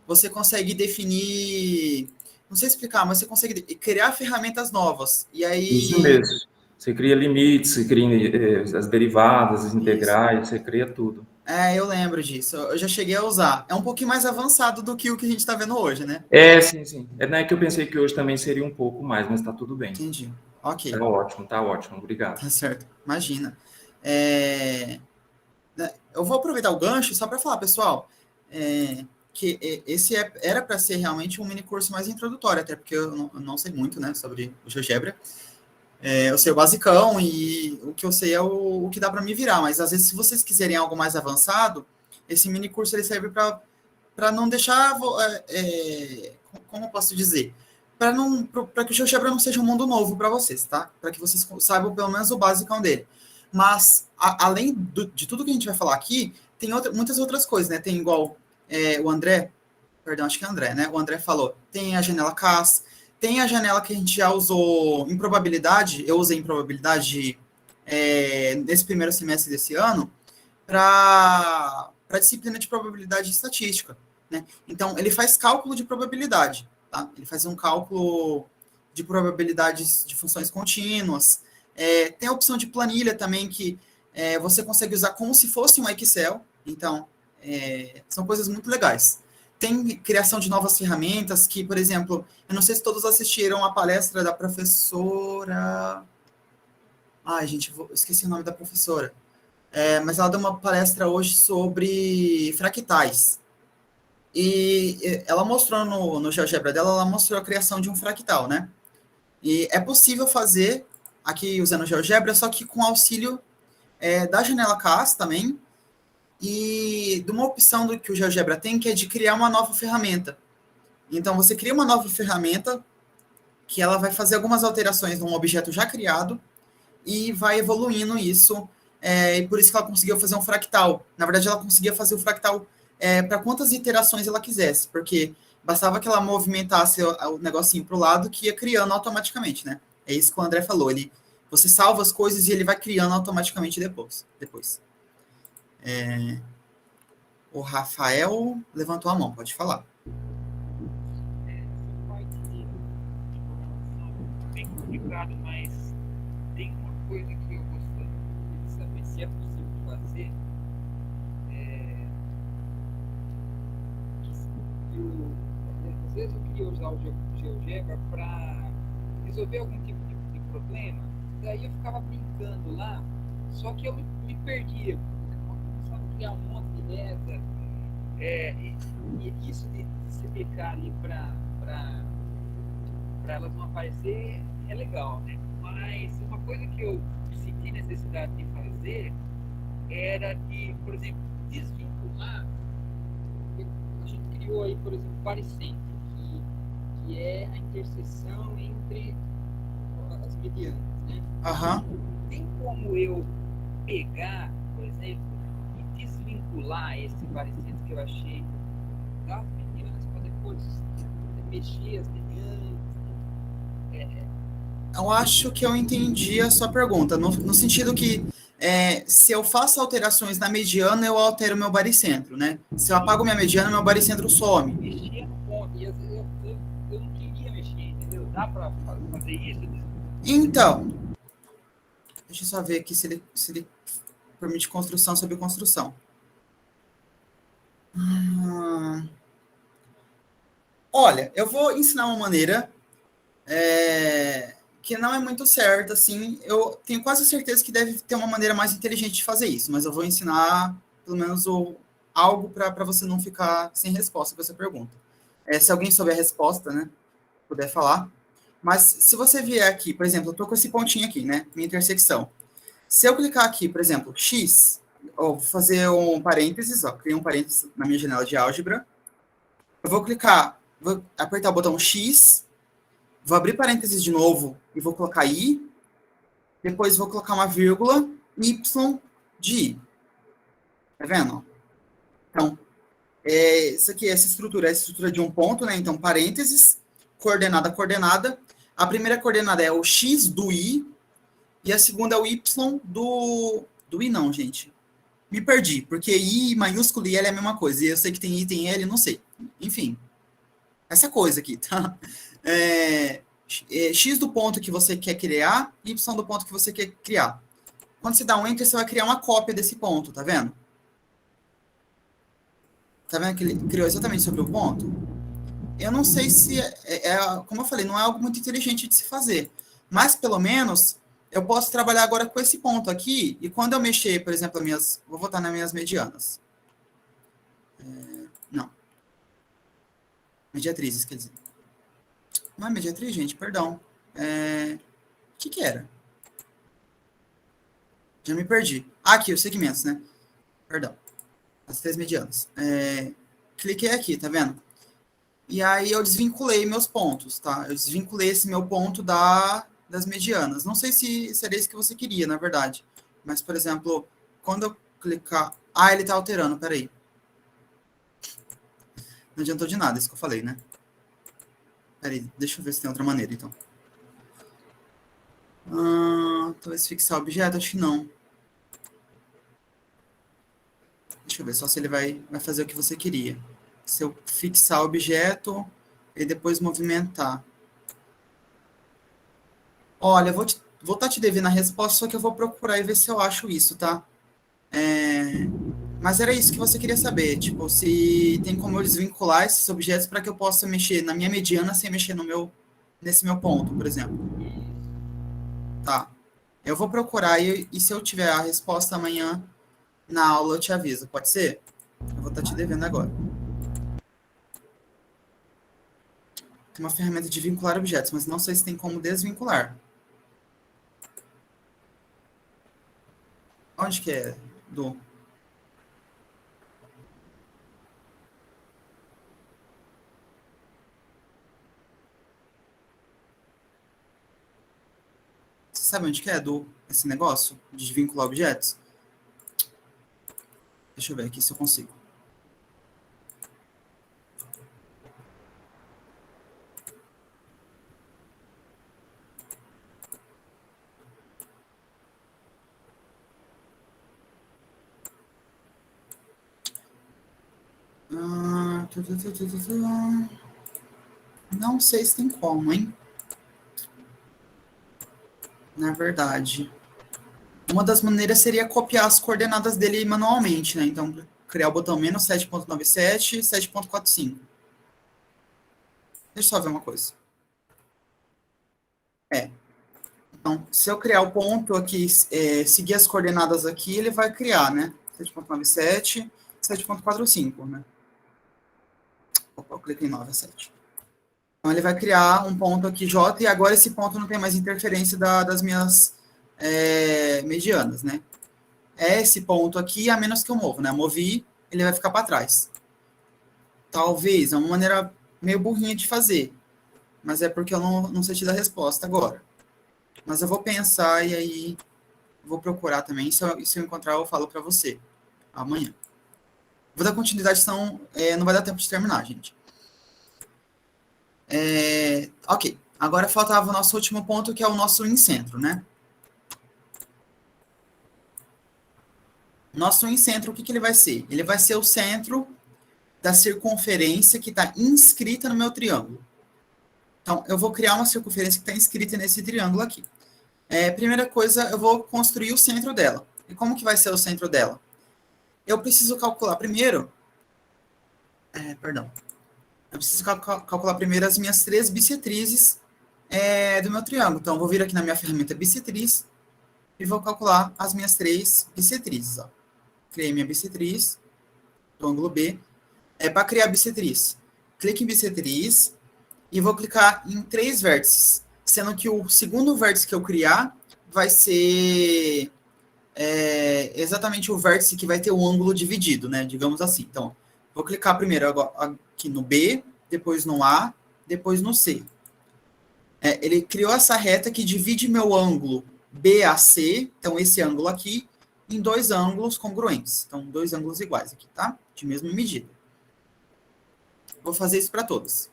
você consegue definir não sei explicar, mas você consegue criar ferramentas novas. E aí... Isso mesmo. Você cria limites, você cria as derivadas, as integrais, você cria tudo. Eu lembro disso. Eu já cheguei a usar. É um pouquinho mais avançado do que o que a gente está vendo hoje, né? Sim. Não é que eu pensei que hoje também seria um pouco mais, mas tá tudo bem. Entendi. Ok. Tá ótimo. Obrigado. Tá certo. Imagina. Eu vou aproveitar o gancho só para falar, pessoal, que esse era para ser realmente um mini curso mais introdutório, até porque eu não sei muito, né, sobre o GeoGebra. Eu sei o basicão e o que eu sei é o que dá para me virar, mas às vezes se vocês quiserem algo mais avançado, esse mini curso ele serve para não deixar, como eu posso dizer, para que o GeoGebra não seja um mundo novo para vocês, tá? Para que vocês saibam pelo menos o basicão dele. Mas, além de tudo que a gente vai falar aqui, tem muitas outras coisas, né? Tem igual o André, perdão, acho que é André, né? O André falou, tem a janela CAS, tem a janela que a gente já usou em probabilidade, eu usei em probabilidade nesse primeiro semestre desse ano, para a disciplina de probabilidade e estatística, né? Então, ele faz cálculo de probabilidade, tá? Ele faz um cálculo de probabilidades de funções contínuas. Tem a opção de planilha também, que você consegue usar como se fosse um Excel. Então, são coisas muito legais. Tem criação de novas ferramentas que, por exemplo, eu não sei se todos assistiram a palestra da professora... Ai, gente, esqueci o nome da professora. Mas ela deu uma palestra hoje sobre fractais. E ela mostrou no GeoGebra dela, ela mostrou a criação de um fractal, né? E é possível fazer aqui usando o GeoGebra, só que com auxílio da janela CAS também, e de uma opção que o GeoGebra tem, que é de criar uma nova ferramenta. Então, você cria uma nova ferramenta, que ela vai fazer algumas alterações num objeto já criado, e vai evoluindo isso, e por isso que ela conseguiu fazer um fractal. Na verdade, ela conseguia fazer o fractal para quantas iterações ela quisesse, porque bastava que ela movimentasse o negocinho para o lado, que ia criando automaticamente, né? É isso que o André falou. Você salva as coisas e ele vai criando automaticamente depois. O Rafael levantou a mão, pode falar. Bem complicado, mas tem uma coisa que eu gostaria de saber se é possível fazer. Às vezes eu queria usar o GeoGebra para resolver algum tipo de problema, daí eu ficava brincando lá, só que eu me perdia, começava a criar um monte de reta, e isso de se ficar ali para elas não aparecer é legal, né? Mas uma coisa que eu senti necessidade de fazer era de, por exemplo, desvincular. A gente criou aí, por exemplo, Baricentro, que é a interseção entre as medianas, né? Tem como eu pegar, por exemplo, e desvincular esse Baricentro que eu achei das medianas para depois mexer as medianas? Eu acho que eu entendi a sua pergunta, no sentido que se eu faço alterações na mediana, eu altero meu baricentro, né? Se eu apago minha mediana, meu baricentro some. Mexer no ponto, e eu não queria mexer, entendeu? Dá para fazer isso? Então, deixa eu só ver aqui se ele permite construção sobre construção. Olha, eu vou ensinar uma maneira que não é muito certa, assim. Eu tenho quase certeza que deve ter uma maneira mais inteligente de fazer isso, mas eu vou ensinar, pelo menos, algo para você não ficar sem resposta para essa pergunta. Se alguém souber a resposta, né, puder falar. Mas se você vier aqui, por exemplo, eu estou com esse pontinho aqui, né, minha intersecção. Se eu clicar aqui, por exemplo, X, vou fazer um parênteses, criei um parênteses na minha janela de álgebra. Eu vou apertar o botão X, vou abrir parênteses de novo e vou colocar I, depois vou colocar uma vírgula, Y de I. Tá vendo? Então, isso aqui, essa estrutura é a estrutura de um ponto, né? Então, parênteses, coordenada, coordenada. A primeira coordenada é o X do I, e a segunda é o Y do I não, gente. Me perdi, porque I maiúsculo e L é a mesma coisa. E eu sei que tem I, tem L, não sei. Enfim. essa coisa aqui, tá? X do ponto que você quer criar, Y do ponto que você quer criar. Quando você dá um Enter, você vai criar uma cópia desse ponto, tá vendo? Tá vendo que ele criou exatamente sobre o ponto? Eu não sei se, como eu falei, não é algo muito inteligente de se fazer. Mas, pelo menos, eu posso trabalhar agora com esse ponto aqui, e quando eu mexer, por exemplo, vou voltar nas minhas medianas. Não. Mediatrizes, quer dizer. Não é mediatriz, gente, perdão. O que era? Já me perdi. Aqui, os segmentos, né? Perdão. As 3 medianas. Cliquei aqui, tá vendo? E aí eu desvinculei meus pontos, tá? Eu desvinculei esse meu ponto das medianas. Não sei se seria isso que você queria, na verdade. Mas, por exemplo, quando eu clicar... ele tá alterando, peraí. Não adiantou de nada isso que eu falei, né? Peraí, deixa eu ver se tem outra maneira, então. Talvez fixar objeto, acho que não. Deixa eu ver só se ele vai fazer o que você queria. Se eu fixar objeto e depois movimentar. Olha, eu vou estar te devendo a resposta, só que eu vou procurar e ver se eu acho isso, tá? Mas era isso que você queria saber, tipo, se tem como eu desvincular esses objetos para que eu possa mexer na minha mediana sem mexer nesse meu ponto, por exemplo. Tá. Eu vou procurar e se eu tiver a resposta amanhã na aula eu te aviso, pode ser? Eu vou estar te devendo agora. Tem uma ferramenta de vincular objetos, mas não sei se tem como desvincular. Onde que é, Du? Você sabe onde que é, Du, esse negócio de vincular objetos? Deixa eu ver aqui se eu consigo. Não sei se tem como, hein? Na verdade. Uma das maneiras seria copiar as coordenadas dele manualmente, né? Então, criar o botão menos 7.97 e 7.45. Deixa eu só ver uma coisa. Então, se eu criar o ponto aqui, seguir as coordenadas aqui, ele vai criar, né? 7.97, 7.45, né? Opa, eu cliquei em 9 a 7. Então, ele vai criar um ponto aqui, J, e agora esse ponto não tem mais interferência das minhas medianas, né? É esse ponto aqui, a menos que eu movo, né? Movi, ele vai ficar para trás. Talvez, é uma maneira meio burrinha de fazer, mas é porque eu não sei te dar a resposta agora. Mas eu vou pensar e aí vou procurar também. Se eu encontrar, eu falo para você amanhã. Vou dar continuidade, senão não vai dar tempo de terminar, gente. Ok. Agora faltava o nosso último ponto, que é o nosso incentro, né? Nosso incentro, o que ele vai ser? Ele vai ser o centro da circunferência que está inscrita no meu triângulo. Então, eu vou criar uma circunferência que está inscrita nesse triângulo aqui. Primeira coisa, eu vou construir o centro dela. E como que vai ser o centro dela? Eu preciso calcular primeiro... Eu preciso calcular primeiro as minhas 3 bissetrizes do meu triângulo. Então, eu vou vir aqui na minha ferramenta bissetriz e vou calcular as minhas 3 bissetrizes. Ó. Criei minha bissetriz do ângulo B. Para criar a bissetriz, clique em bissetriz e vou clicar em 3 vértices, sendo que o segundo vértice que eu criar vai ser exatamente o vértice que vai ter o ângulo dividido, né? Digamos assim. Então, vou clicar primeiro aqui no B, depois no A, depois no C. Ele criou essa reta que divide meu ângulo BAC, então esse ângulo aqui, em 2 ângulos congruentes. Então, 2 ângulos iguais aqui, tá? De mesma medida. Vou fazer isso para todos.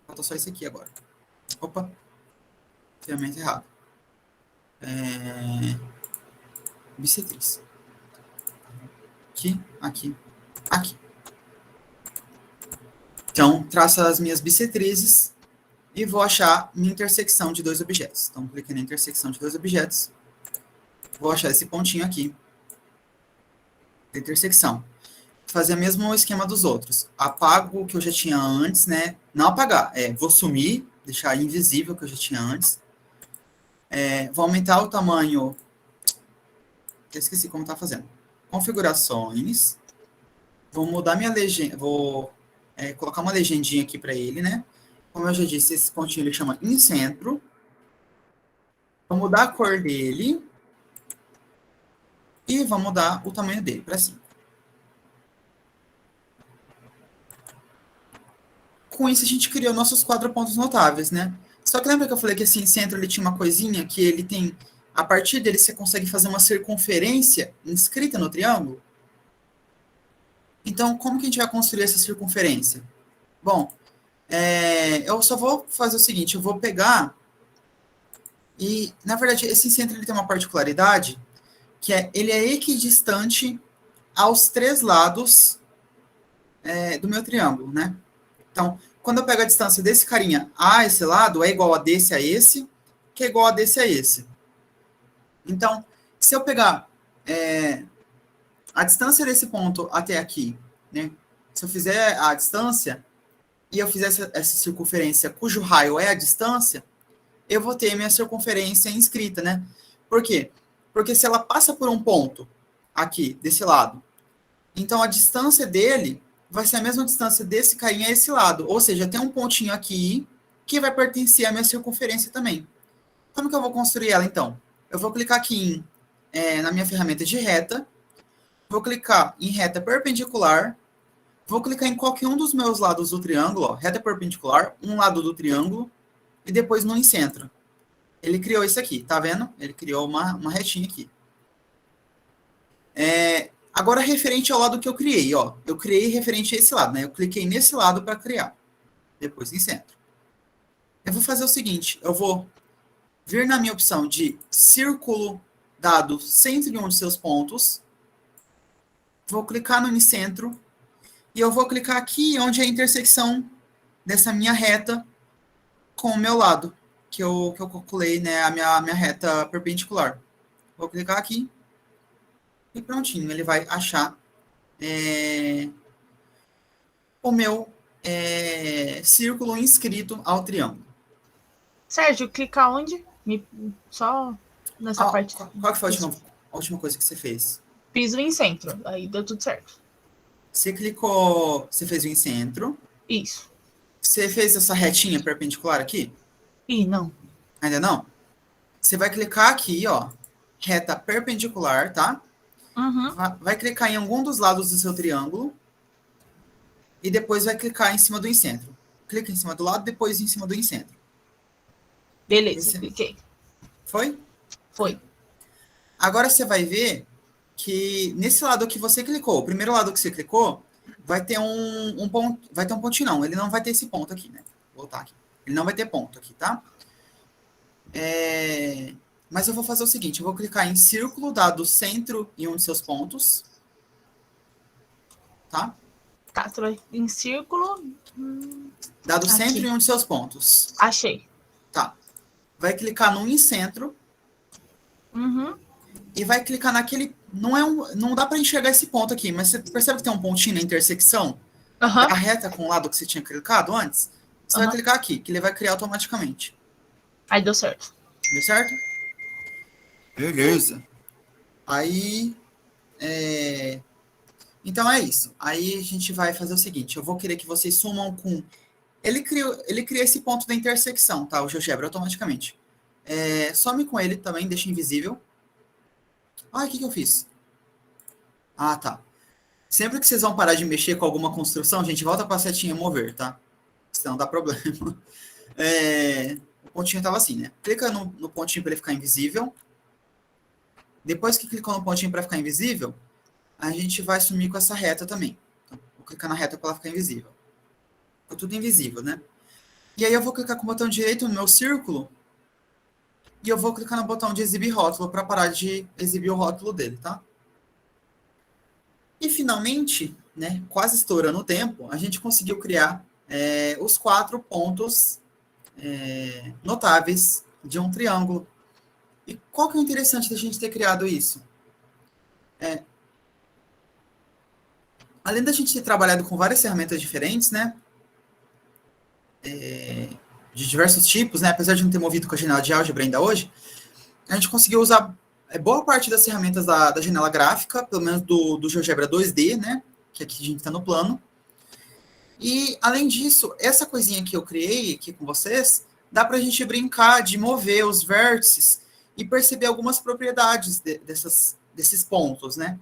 Falta só esse aqui agora. Opa. Ferramenta errada. Bissetriz. Aqui, aqui, aqui. Então, traço as minhas bissetrizes e vou achar minha intersecção de dois objetos. Então, cliquei na intersecção de dois objetos. Vou achar esse pontinho aqui da intersecção. Fazer o mesmo esquema dos outros. Apago o que eu já tinha antes, né? Não apagar, vou sumir, deixar invisível o que eu já tinha antes. Vou aumentar o tamanho. Eu esqueci como tá fazendo. Configurações. Vou mudar minha legenda. Vou colocar uma legendinha aqui para ele, né? Como eu já disse, esse pontinho ele chama em centro. Vou mudar a cor dele. E vou mudar o tamanho dele para 5. Com isso, a gente criou nossos 4 pontos notáveis, né? Só que lembra que eu falei que esse em centro ele tinha uma coisinha que ele tem... A partir dele, você consegue fazer uma circunferência inscrita no triângulo? Então, como que a gente vai construir essa circunferência? Bom, eu só vou fazer o seguinte, eu vou pegar... E, na verdade, esse em centro ele tem uma particularidade, que ele é equidistante aos 3 lados do meu triângulo, né? Então, quando eu pego a distância desse carinha a esse lado, é igual a desse a esse, que é igual a desse a esse. Então, se eu pegar a distância desse ponto até aqui, né? Se eu fizer a distância e eu fizer essa circunferência cujo raio é a distância, eu vou ter minha circunferência inscrita, né? Por quê? Porque se ela passa por um ponto aqui, desse lado, então a distância dele vai ser a mesma distância desse carinha a esse lado. Ou seja, tem um pontinho aqui que vai pertencer à minha circunferência também. Como que eu vou construir ela, então? Eu vou clicar aqui na minha ferramenta de reta, vou clicar em reta perpendicular, vou clicar em qualquer um dos meus lados do triângulo, ó, reta perpendicular, um lado do triângulo, e depois no centro. Ele criou isso aqui, tá vendo? Ele criou uma retinha aqui. Agora, referente ao lado que eu criei, ó. Eu criei referente a esse lado, né? Eu cliquei nesse lado para criar. Depois em centro. Eu vou fazer o seguinte, eu vou vir na minha opção de círculo dado centro de um de seus pontos. Vou clicar no centro. E eu vou clicar aqui onde é a intersecção dessa minha reta com o meu lado. Que eu calculei, né, a minha reta perpendicular. Vou clicar aqui. E prontinho, ele vai achar o meu círculo inscrito ao triângulo. Sérgio, clica onde? Só nessa parte. Qual que foi a última coisa que você fez? Piso em centro, aí deu tudo certo. Você clicou, você fez o em centro. Isso. Você fez essa retinha perpendicular aqui? Ih, não. Ainda não? Você vai clicar aqui, ó, reta perpendicular, tá? Uhum. Vai clicar em algum dos lados do seu triângulo e depois vai clicar em cima do incentro. Clica em cima do lado, depois em cima do incentro. Beleza, cliquei. Foi? Foi. Agora você vai ver que nesse lado que você clicou, o primeiro lado que você clicou, vai ter um ponto, vai ter um pontinho não, ele não vai ter esse ponto aqui, né? Vou voltar aqui. Ele não vai ter ponto aqui, tá? Mas eu vou fazer o seguinte, eu vou clicar em círculo, dado centro em um de seus pontos. Tá? Tá, você vai em círculo. Dado Aqui. centro em um de seus pontos. Achei. Tá. Vai clicar no em centro. Uhum. E vai clicar naquele... Não dá para enxergar esse ponto aqui, mas você percebe que tem um pontinho na intersecção? Uhum. A reta com o lado que você tinha clicado antes? Você vai clicar aqui, que ele vai criar automaticamente. Aí deu certo. Deu certo? Beleza. Aí... Então é isso. Aí a gente vai fazer o seguinte. Eu vou querer que vocês sumam com... Ele cria esse ponto da intersecção, tá? O GeoGebra automaticamente. Some com ele também, deixa invisível. Ah, o que eu fiz? Ah, tá. Sempre que vocês vão parar de mexer com alguma construção, gente, volta para a setinha mover, tá? Senão dá problema. O pontinho estava assim, né? Clica no pontinho para ele ficar invisível. Depois que clicou no pontinho para ficar invisível, a gente vai sumir com essa reta também. Então, vou clicar na reta para ela ficar invisível. Ficou tudo invisível, né? E aí eu vou clicar com o botão direito no meu círculo e eu vou clicar no botão de exibir rótulo para parar de exibir o rótulo dele, tá? E finalmente, né, quase estourando o tempo, a gente conseguiu criar os 4 pontos notáveis de um triângulo. E qual que é o interessante da gente ter criado isso? Além da gente ter trabalhado com várias ferramentas diferentes, né? De diversos tipos, né? Apesar de não ter movido com a janela de álgebra ainda hoje, a gente conseguiu usar boa parte das ferramentas da janela gráfica, pelo menos do GeoGebra 2D, né? Que aqui a gente está no plano. E, além disso, essa coisinha que eu criei aqui com vocês, dá para a gente brincar de mover os vértices e perceber algumas propriedades desses pontos, né?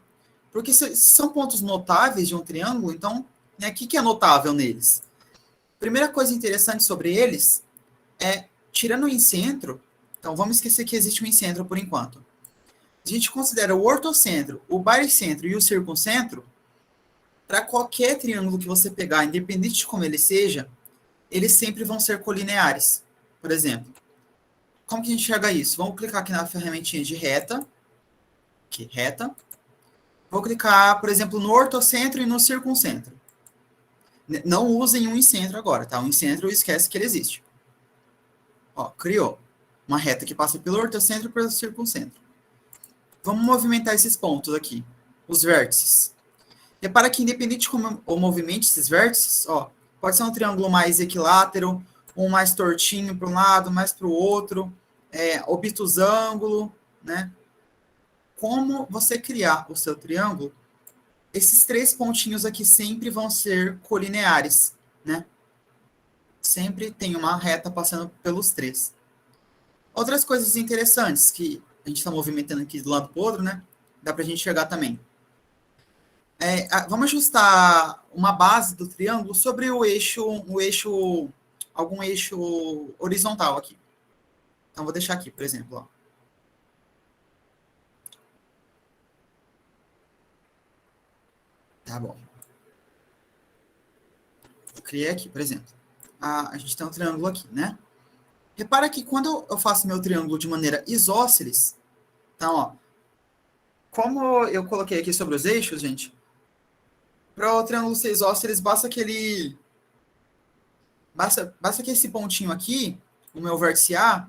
Porque se são pontos notáveis de um triângulo, então, né, o que é notável neles? Primeira coisa interessante sobre eles é, tirando o incentro, então vamos esquecer que existe um incentro por enquanto. A gente considera o ortocentro, o baricentro e o circuncentro, para qualquer triângulo que você pegar, independente de como ele seja, eles sempre vão ser colineares. Por exemplo, como que a gente enxerga isso? Vamos clicar aqui na ferramentinha de reta. Aqui, reta. Vou clicar, por exemplo, no ortocentro e no circuncentro. Não usem um incentro agora, tá? O incentro, esquece que ele existe. Ó, criou uma reta que passa pelo ortocentro e pelo circuncentro. Vamos movimentar esses pontos aqui, os vértices. Repara que independente de como eu movimente esses vértices, ó, pode ser um triângulo mais equilátero, um mais tortinho para um lado, mais para o outro, obtusângulo, né? Como você criar o seu triângulo, esses 3 pontinhos aqui sempre vão ser colineares, né? Sempre tem uma reta passando pelos 3. Outras coisas interessantes que a gente está movimentando aqui do lado para o outro, né? Dá para a gente chegar também. Vamos ajustar uma base do triângulo sobre algum eixo horizontal aqui. Então, vou deixar aqui, por exemplo, ó. Tá bom. Eu criei aqui, por exemplo. A gente tem um triângulo aqui, né? Repara que quando eu faço meu triângulo de maneira isósceles, então, ó, como eu coloquei aqui sobre os eixos, gente, para o triângulo ser isósceles, basta que esse pontinho aqui, o meu vértice A,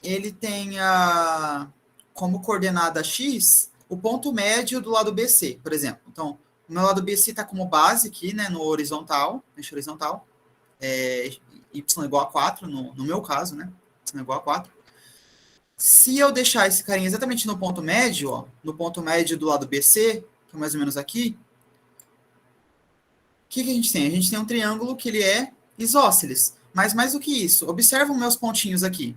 ele tenha como coordenada x o ponto médio do lado BC, por exemplo. Então, o meu lado BC está como base aqui, né, no horizontal, eixo horizontal, y igual a 4, no meu caso, né, y igual a 4. Se eu deixar esse carinha exatamente no ponto médio, ó, no ponto médio do lado BC, que é mais ou menos aqui, o que a gente tem? A gente tem um triângulo que ele é isósceles. Mas mais do que isso, observam meus pontinhos aqui.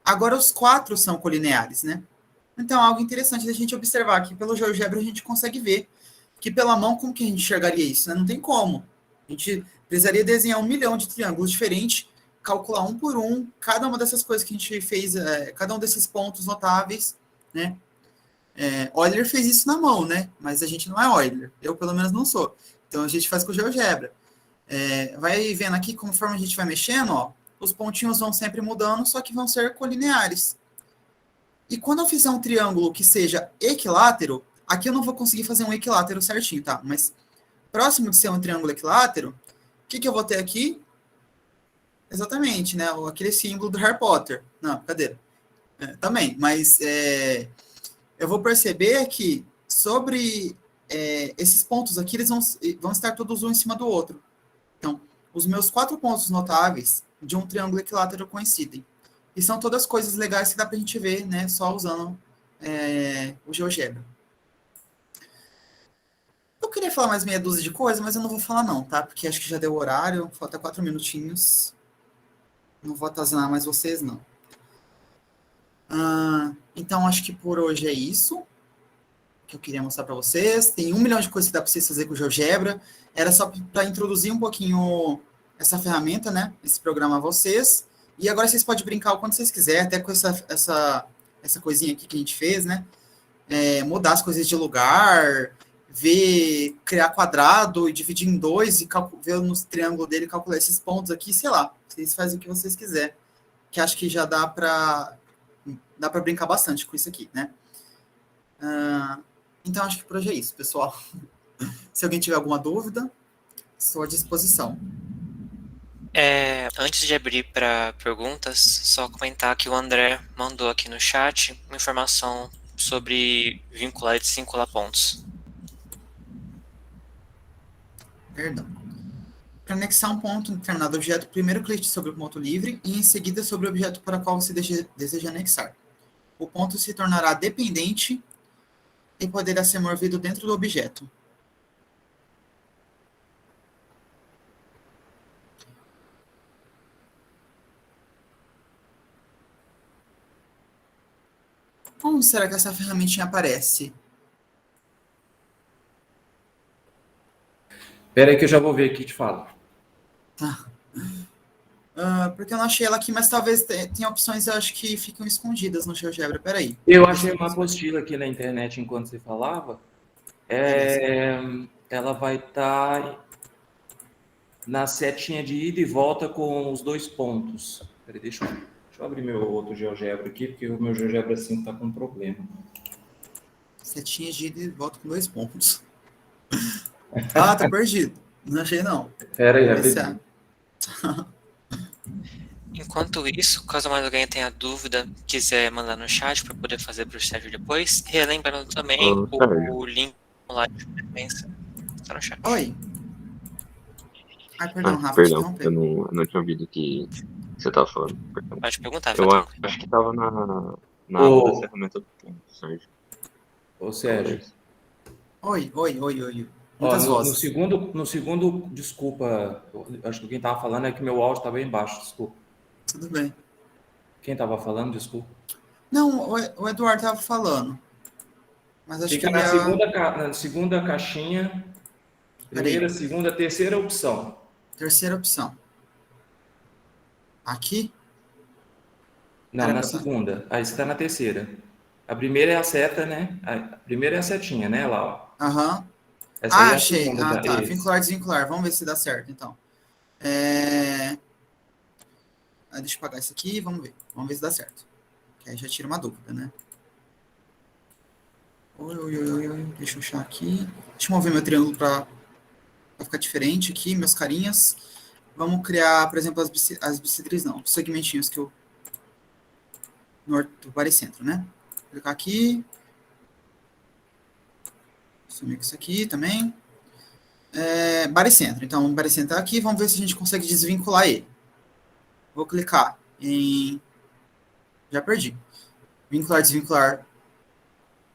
Agora os 4 são colineares, né? Então, algo interessante da gente observar aqui. Pelo GeoGebra a gente consegue ver que pela mão, como que a gente enxergaria isso? Né? Não tem como. A gente precisaria desenhar 1 milhão de triângulos diferentes, calcular um por um, cada uma dessas coisas que a gente fez, cada um desses pontos notáveis, né? Euler fez isso na mão, né? Mas a gente não é Euler. Eu, pelo menos, não sou. Então, a gente faz com o GeoGebra. Vai vendo aqui, conforme a gente vai mexendo, ó, os pontinhos vão sempre mudando, só que vão ser colineares. E quando eu fizer um triângulo que seja equilátero, aqui eu não vou conseguir fazer um equilátero certinho, tá? Mas próximo de ser um triângulo equilátero, o que eu vou ter aqui? Exatamente, né? Aquele símbolo do Harry Potter. Não, brincadeira. Também, mas eu vou perceber que sobre esses pontos aqui, eles vão estar todos um em cima do outro. Então, os meus 4 pontos notáveis de um triângulo equilátero coincidem. E são todas coisas legais que dá pra gente ver, né, só usando o GeoGebra. Eu queria falar mais meia dúzia de coisas, mas eu não vou falar não, tá? Porque acho que já deu o horário, falta 4 minutinhos. Não vou atazanar mais vocês, não. Então, acho que por hoje é isso que eu queria mostrar para vocês. Tem 1 milhão de coisas que dá para vocês fazer com o GeoGebra. Era só para introduzir um pouquinho essa ferramenta, né? Esse programa a vocês. E agora vocês podem brincar o quanto vocês quiserem, até com essa coisinha aqui que a gente fez, né? Mudar as coisas de lugar, criar quadrado e dividir em 2 e ver no triângulo dele, calcular esses pontos aqui, sei lá. Vocês fazem o que vocês quiserem. Que acho que já dá para brincar bastante com isso aqui, né? Então, acho que por hoje é isso, pessoal. Se alguém tiver alguma dúvida, Estou à disposição. Antes de abrir para perguntas, só comentar que o André mandou aqui no chat uma informação sobre vincular e desvincular pontos. Perdão. Para anexar um ponto em determinado objeto, primeiro clique sobre o ponto livre e em seguida sobre o objeto para o qual você deseja anexar. O ponto se tornará dependente e poderá ser movido dentro do objeto. Como será que essa ferramentinha aparece? Espera aí que eu já vou ver aqui e te falo. Tá. Porque eu não achei ela aqui, mas talvez tenha opções, eu acho que ficam escondidas no GeoGebra. Peraí. Eu achei uma apostila aqui na internet enquanto você falava. Ela vai estar na setinha de ida e volta com os 2 pontos. Peraí, deixa eu abrir meu outro GeoGebra aqui, porque o meu GeoGebra 5 está com problema. Setinha de ida e volta com 2 pontos. Ah, tá perdido. Não achei, não. Pera aí, Esse Enquanto isso, caso mais alguém tenha dúvida, quiser mandar no chat para poder fazer para o Sérgio depois, relembrando também o link lá de frequência está no chat. Oi. Ai, perdão, Rafa. Perdão, eu não tinha ouvido o que você estava falando. Perdão. Pode perguntar, Eu Fábio. acho que estava na aba da ferramenta do ponto, Sérgio. Ô, Sérgio. Oi. Ó, Muitas no vozes. segundo, desculpa, acho que quem estava falando é que meu áudio está bem baixo, desculpa. Tudo bem. Quem estava falando, desculpa. Não, o Eduardo estava falando. Mas acho Fica que na segunda caixinha, primeira, Peraí. segunda, terceira opção. Terceira opção. Aqui? Não, na segunda. Aí você está na terceira. A primeira é a seta, né? A primeira é a setinha, né, lá, ó. Aham. Essa aí é a Achei. segunda, Tá. isso. Vincular, desvincular. Vamos ver se dá certo, então. Deixa eu apagar isso aqui e vamos ver. Vamos ver se dá certo. Que aí já tira uma dúvida, né? Oi. Deixa eu achar aqui. Deixa eu mover meu triângulo para ficar diferente aqui, meus carinhas. Vamos criar, por exemplo, as bissetriz, não. Os segmentinhos que eu... do baricentro, né? Vou clicar aqui. Sumir com isso aqui também. Baricentro. Então, o baricentro tá aqui. Vamos ver se a gente consegue desvincular ele. Vou clicar em... Já perdi. Vincular, desvincular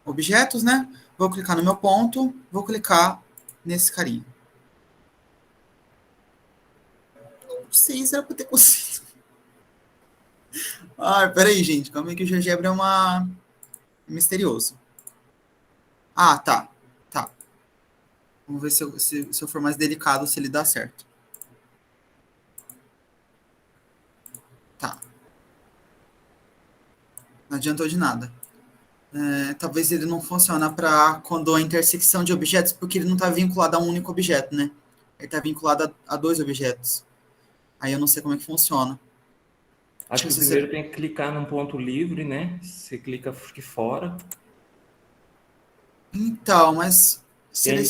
objetos, né? Vou clicar no meu ponto. Vou clicar nesse carinha. Não sei se era para ter conseguido. Peraí, gente. Calma aí que o GeoGebra é misterioso. Tá. Vamos ver se eu for mais delicado, se ele dá certo. Tá. Não adiantou de nada. Talvez ele não funcione para quando a intersecção de objetos, porque ele não está vinculado a um único objeto, né? Ele está vinculado a 2 objetos. Aí eu não sei como é que funciona. Acho que primeiro tem que clicar num ponto livre, né? Você clica aqui fora. Então, mas...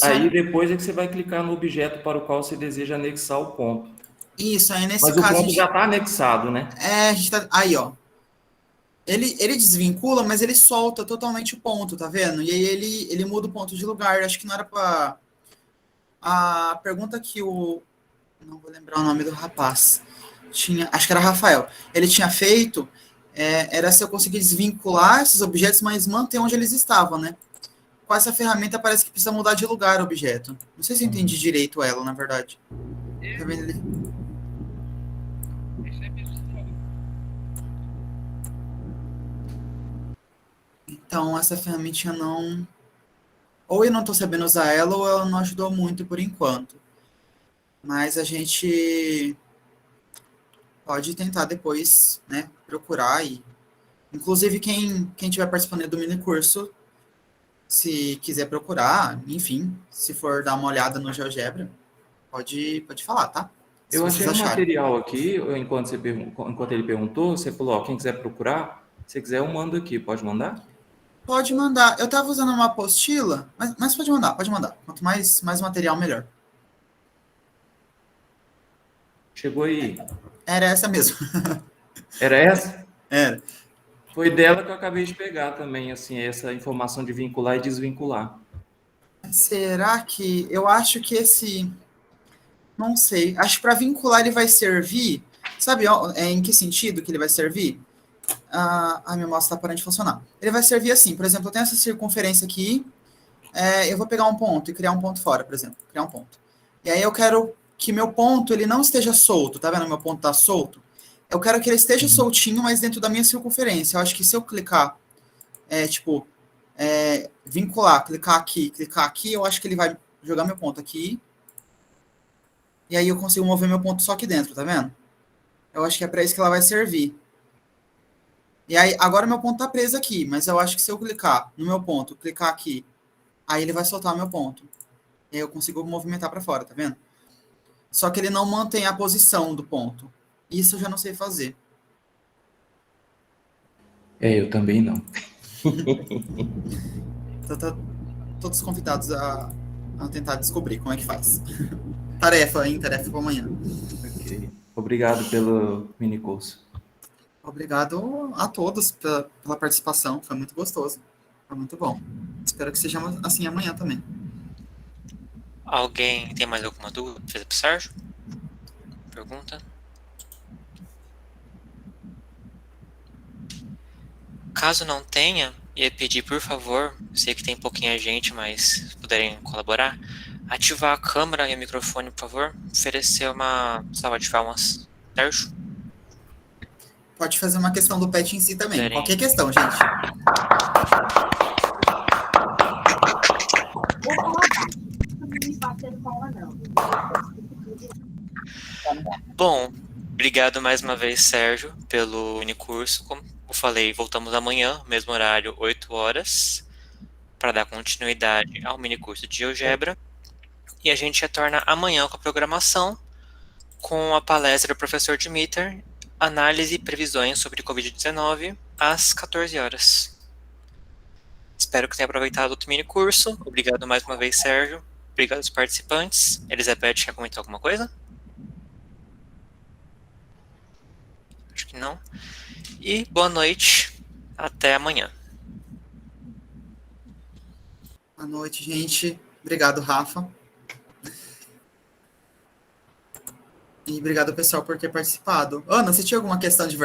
Aí depois é que você vai clicar no objeto para o qual você deseja anexar o ponto. Isso, aí nesse caso... Mas o ponto já está anexado, né? A gente tá... Aí, ó. Ele desvincula, mas ele solta totalmente o ponto, tá vendo? E aí ele muda o ponto de lugar. Acho que não era para... A pergunta que o... Não vou lembrar o nome do rapaz. Acho que era Rafael. Ele tinha feito... era se eu conseguir desvincular esses objetos, mas manter onde eles estavam, né? Com essa ferramenta parece que precisa mudar de lugar o objeto. Não sei se eu entendi direito ela, na verdade. Tá vendo ali? Então, essa ferramentinha não... Ou eu não estou sabendo usar ela, ou ela não ajudou muito por enquanto. Mas a gente pode tentar depois, né, procurar. Inclusive, quem estiver participando do mini curso, se quiser procurar, enfim, se for dar uma olhada no GeoGebra, pode falar, tá? Eu achei um material aqui, enquanto ele perguntou, você falou, quem quiser procurar, se quiser eu mando aqui, pode mandar? Pode mandar. Eu estava usando uma apostila, mas pode mandar. Quanto mais material, melhor. Chegou aí. Era essa mesmo. Era essa? Era. Foi dela que eu acabei de pegar também, assim, essa informação de vincular e desvincular. Será que... Eu acho que esse... Não sei. Acho que para vincular ele vai servir... Sabe em que sentido que ele vai servir? Meu mouse está parando de funcionar. Ele vai servir assim, por exemplo, eu tenho essa circunferência aqui, eu vou pegar um ponto e criar um ponto fora, por exemplo, criar um ponto. E aí eu quero que meu ponto ele não esteja solto, tá vendo? Meu ponto está solto. Eu quero que ele esteja soltinho, mas dentro da minha circunferência. Eu acho que se eu clicar, vincular, clicar aqui, eu acho que ele vai jogar meu ponto aqui. E aí eu consigo mover meu ponto só aqui dentro, tá vendo? Eu acho que é para isso que ela vai servir. E aí, agora meu ponto tá preso aqui, mas eu acho que se eu clicar no meu ponto, clicar aqui, aí ele vai soltar o meu ponto. E aí eu consigo movimentar para fora, tá vendo? Só que ele não mantém a posição do ponto. Isso eu já não sei fazer. Eu também não. Então, tá todos convidados a tentar descobrir como é que faz. Tarefa para amanhã. Ok. Obrigado pelo mini curso. Obrigado a todos pela participação. Foi muito gostoso. Foi muito bom. Espero que sejamos assim amanhã também. Alguém tem mais alguma dúvida? Felipe Sérgio? Pergunta? Caso não tenha, ia pedir, por favor, sei que tem pouquinha gente, mas se puderem colaborar, ativar a câmera e o microfone, por favor. Oferecer uma salva de palmas. Sérgio? Pode fazer uma questão do pet em si também. Puderem. Qualquer questão, gente. Bom, obrigado mais uma vez, Sérgio, pelo unicurso. Como eu falei, voltamos amanhã, mesmo horário, 8 horas, para dar continuidade ao minicurso de GeoGebra. E a gente retorna amanhã com a programação, com a palestra do professor Dimitar, análise e previsões sobre Covid-19, às 14 horas. Espero que tenha aproveitado o minicurso. Obrigado mais uma vez, Sérgio. Obrigado aos participantes. Elizabeth, quer comentar alguma coisa? Acho que não. E boa noite. Até amanhã. Boa noite, gente. Obrigado, Rafa. E obrigado, pessoal, por ter participado. Ana, você tinha alguma questão de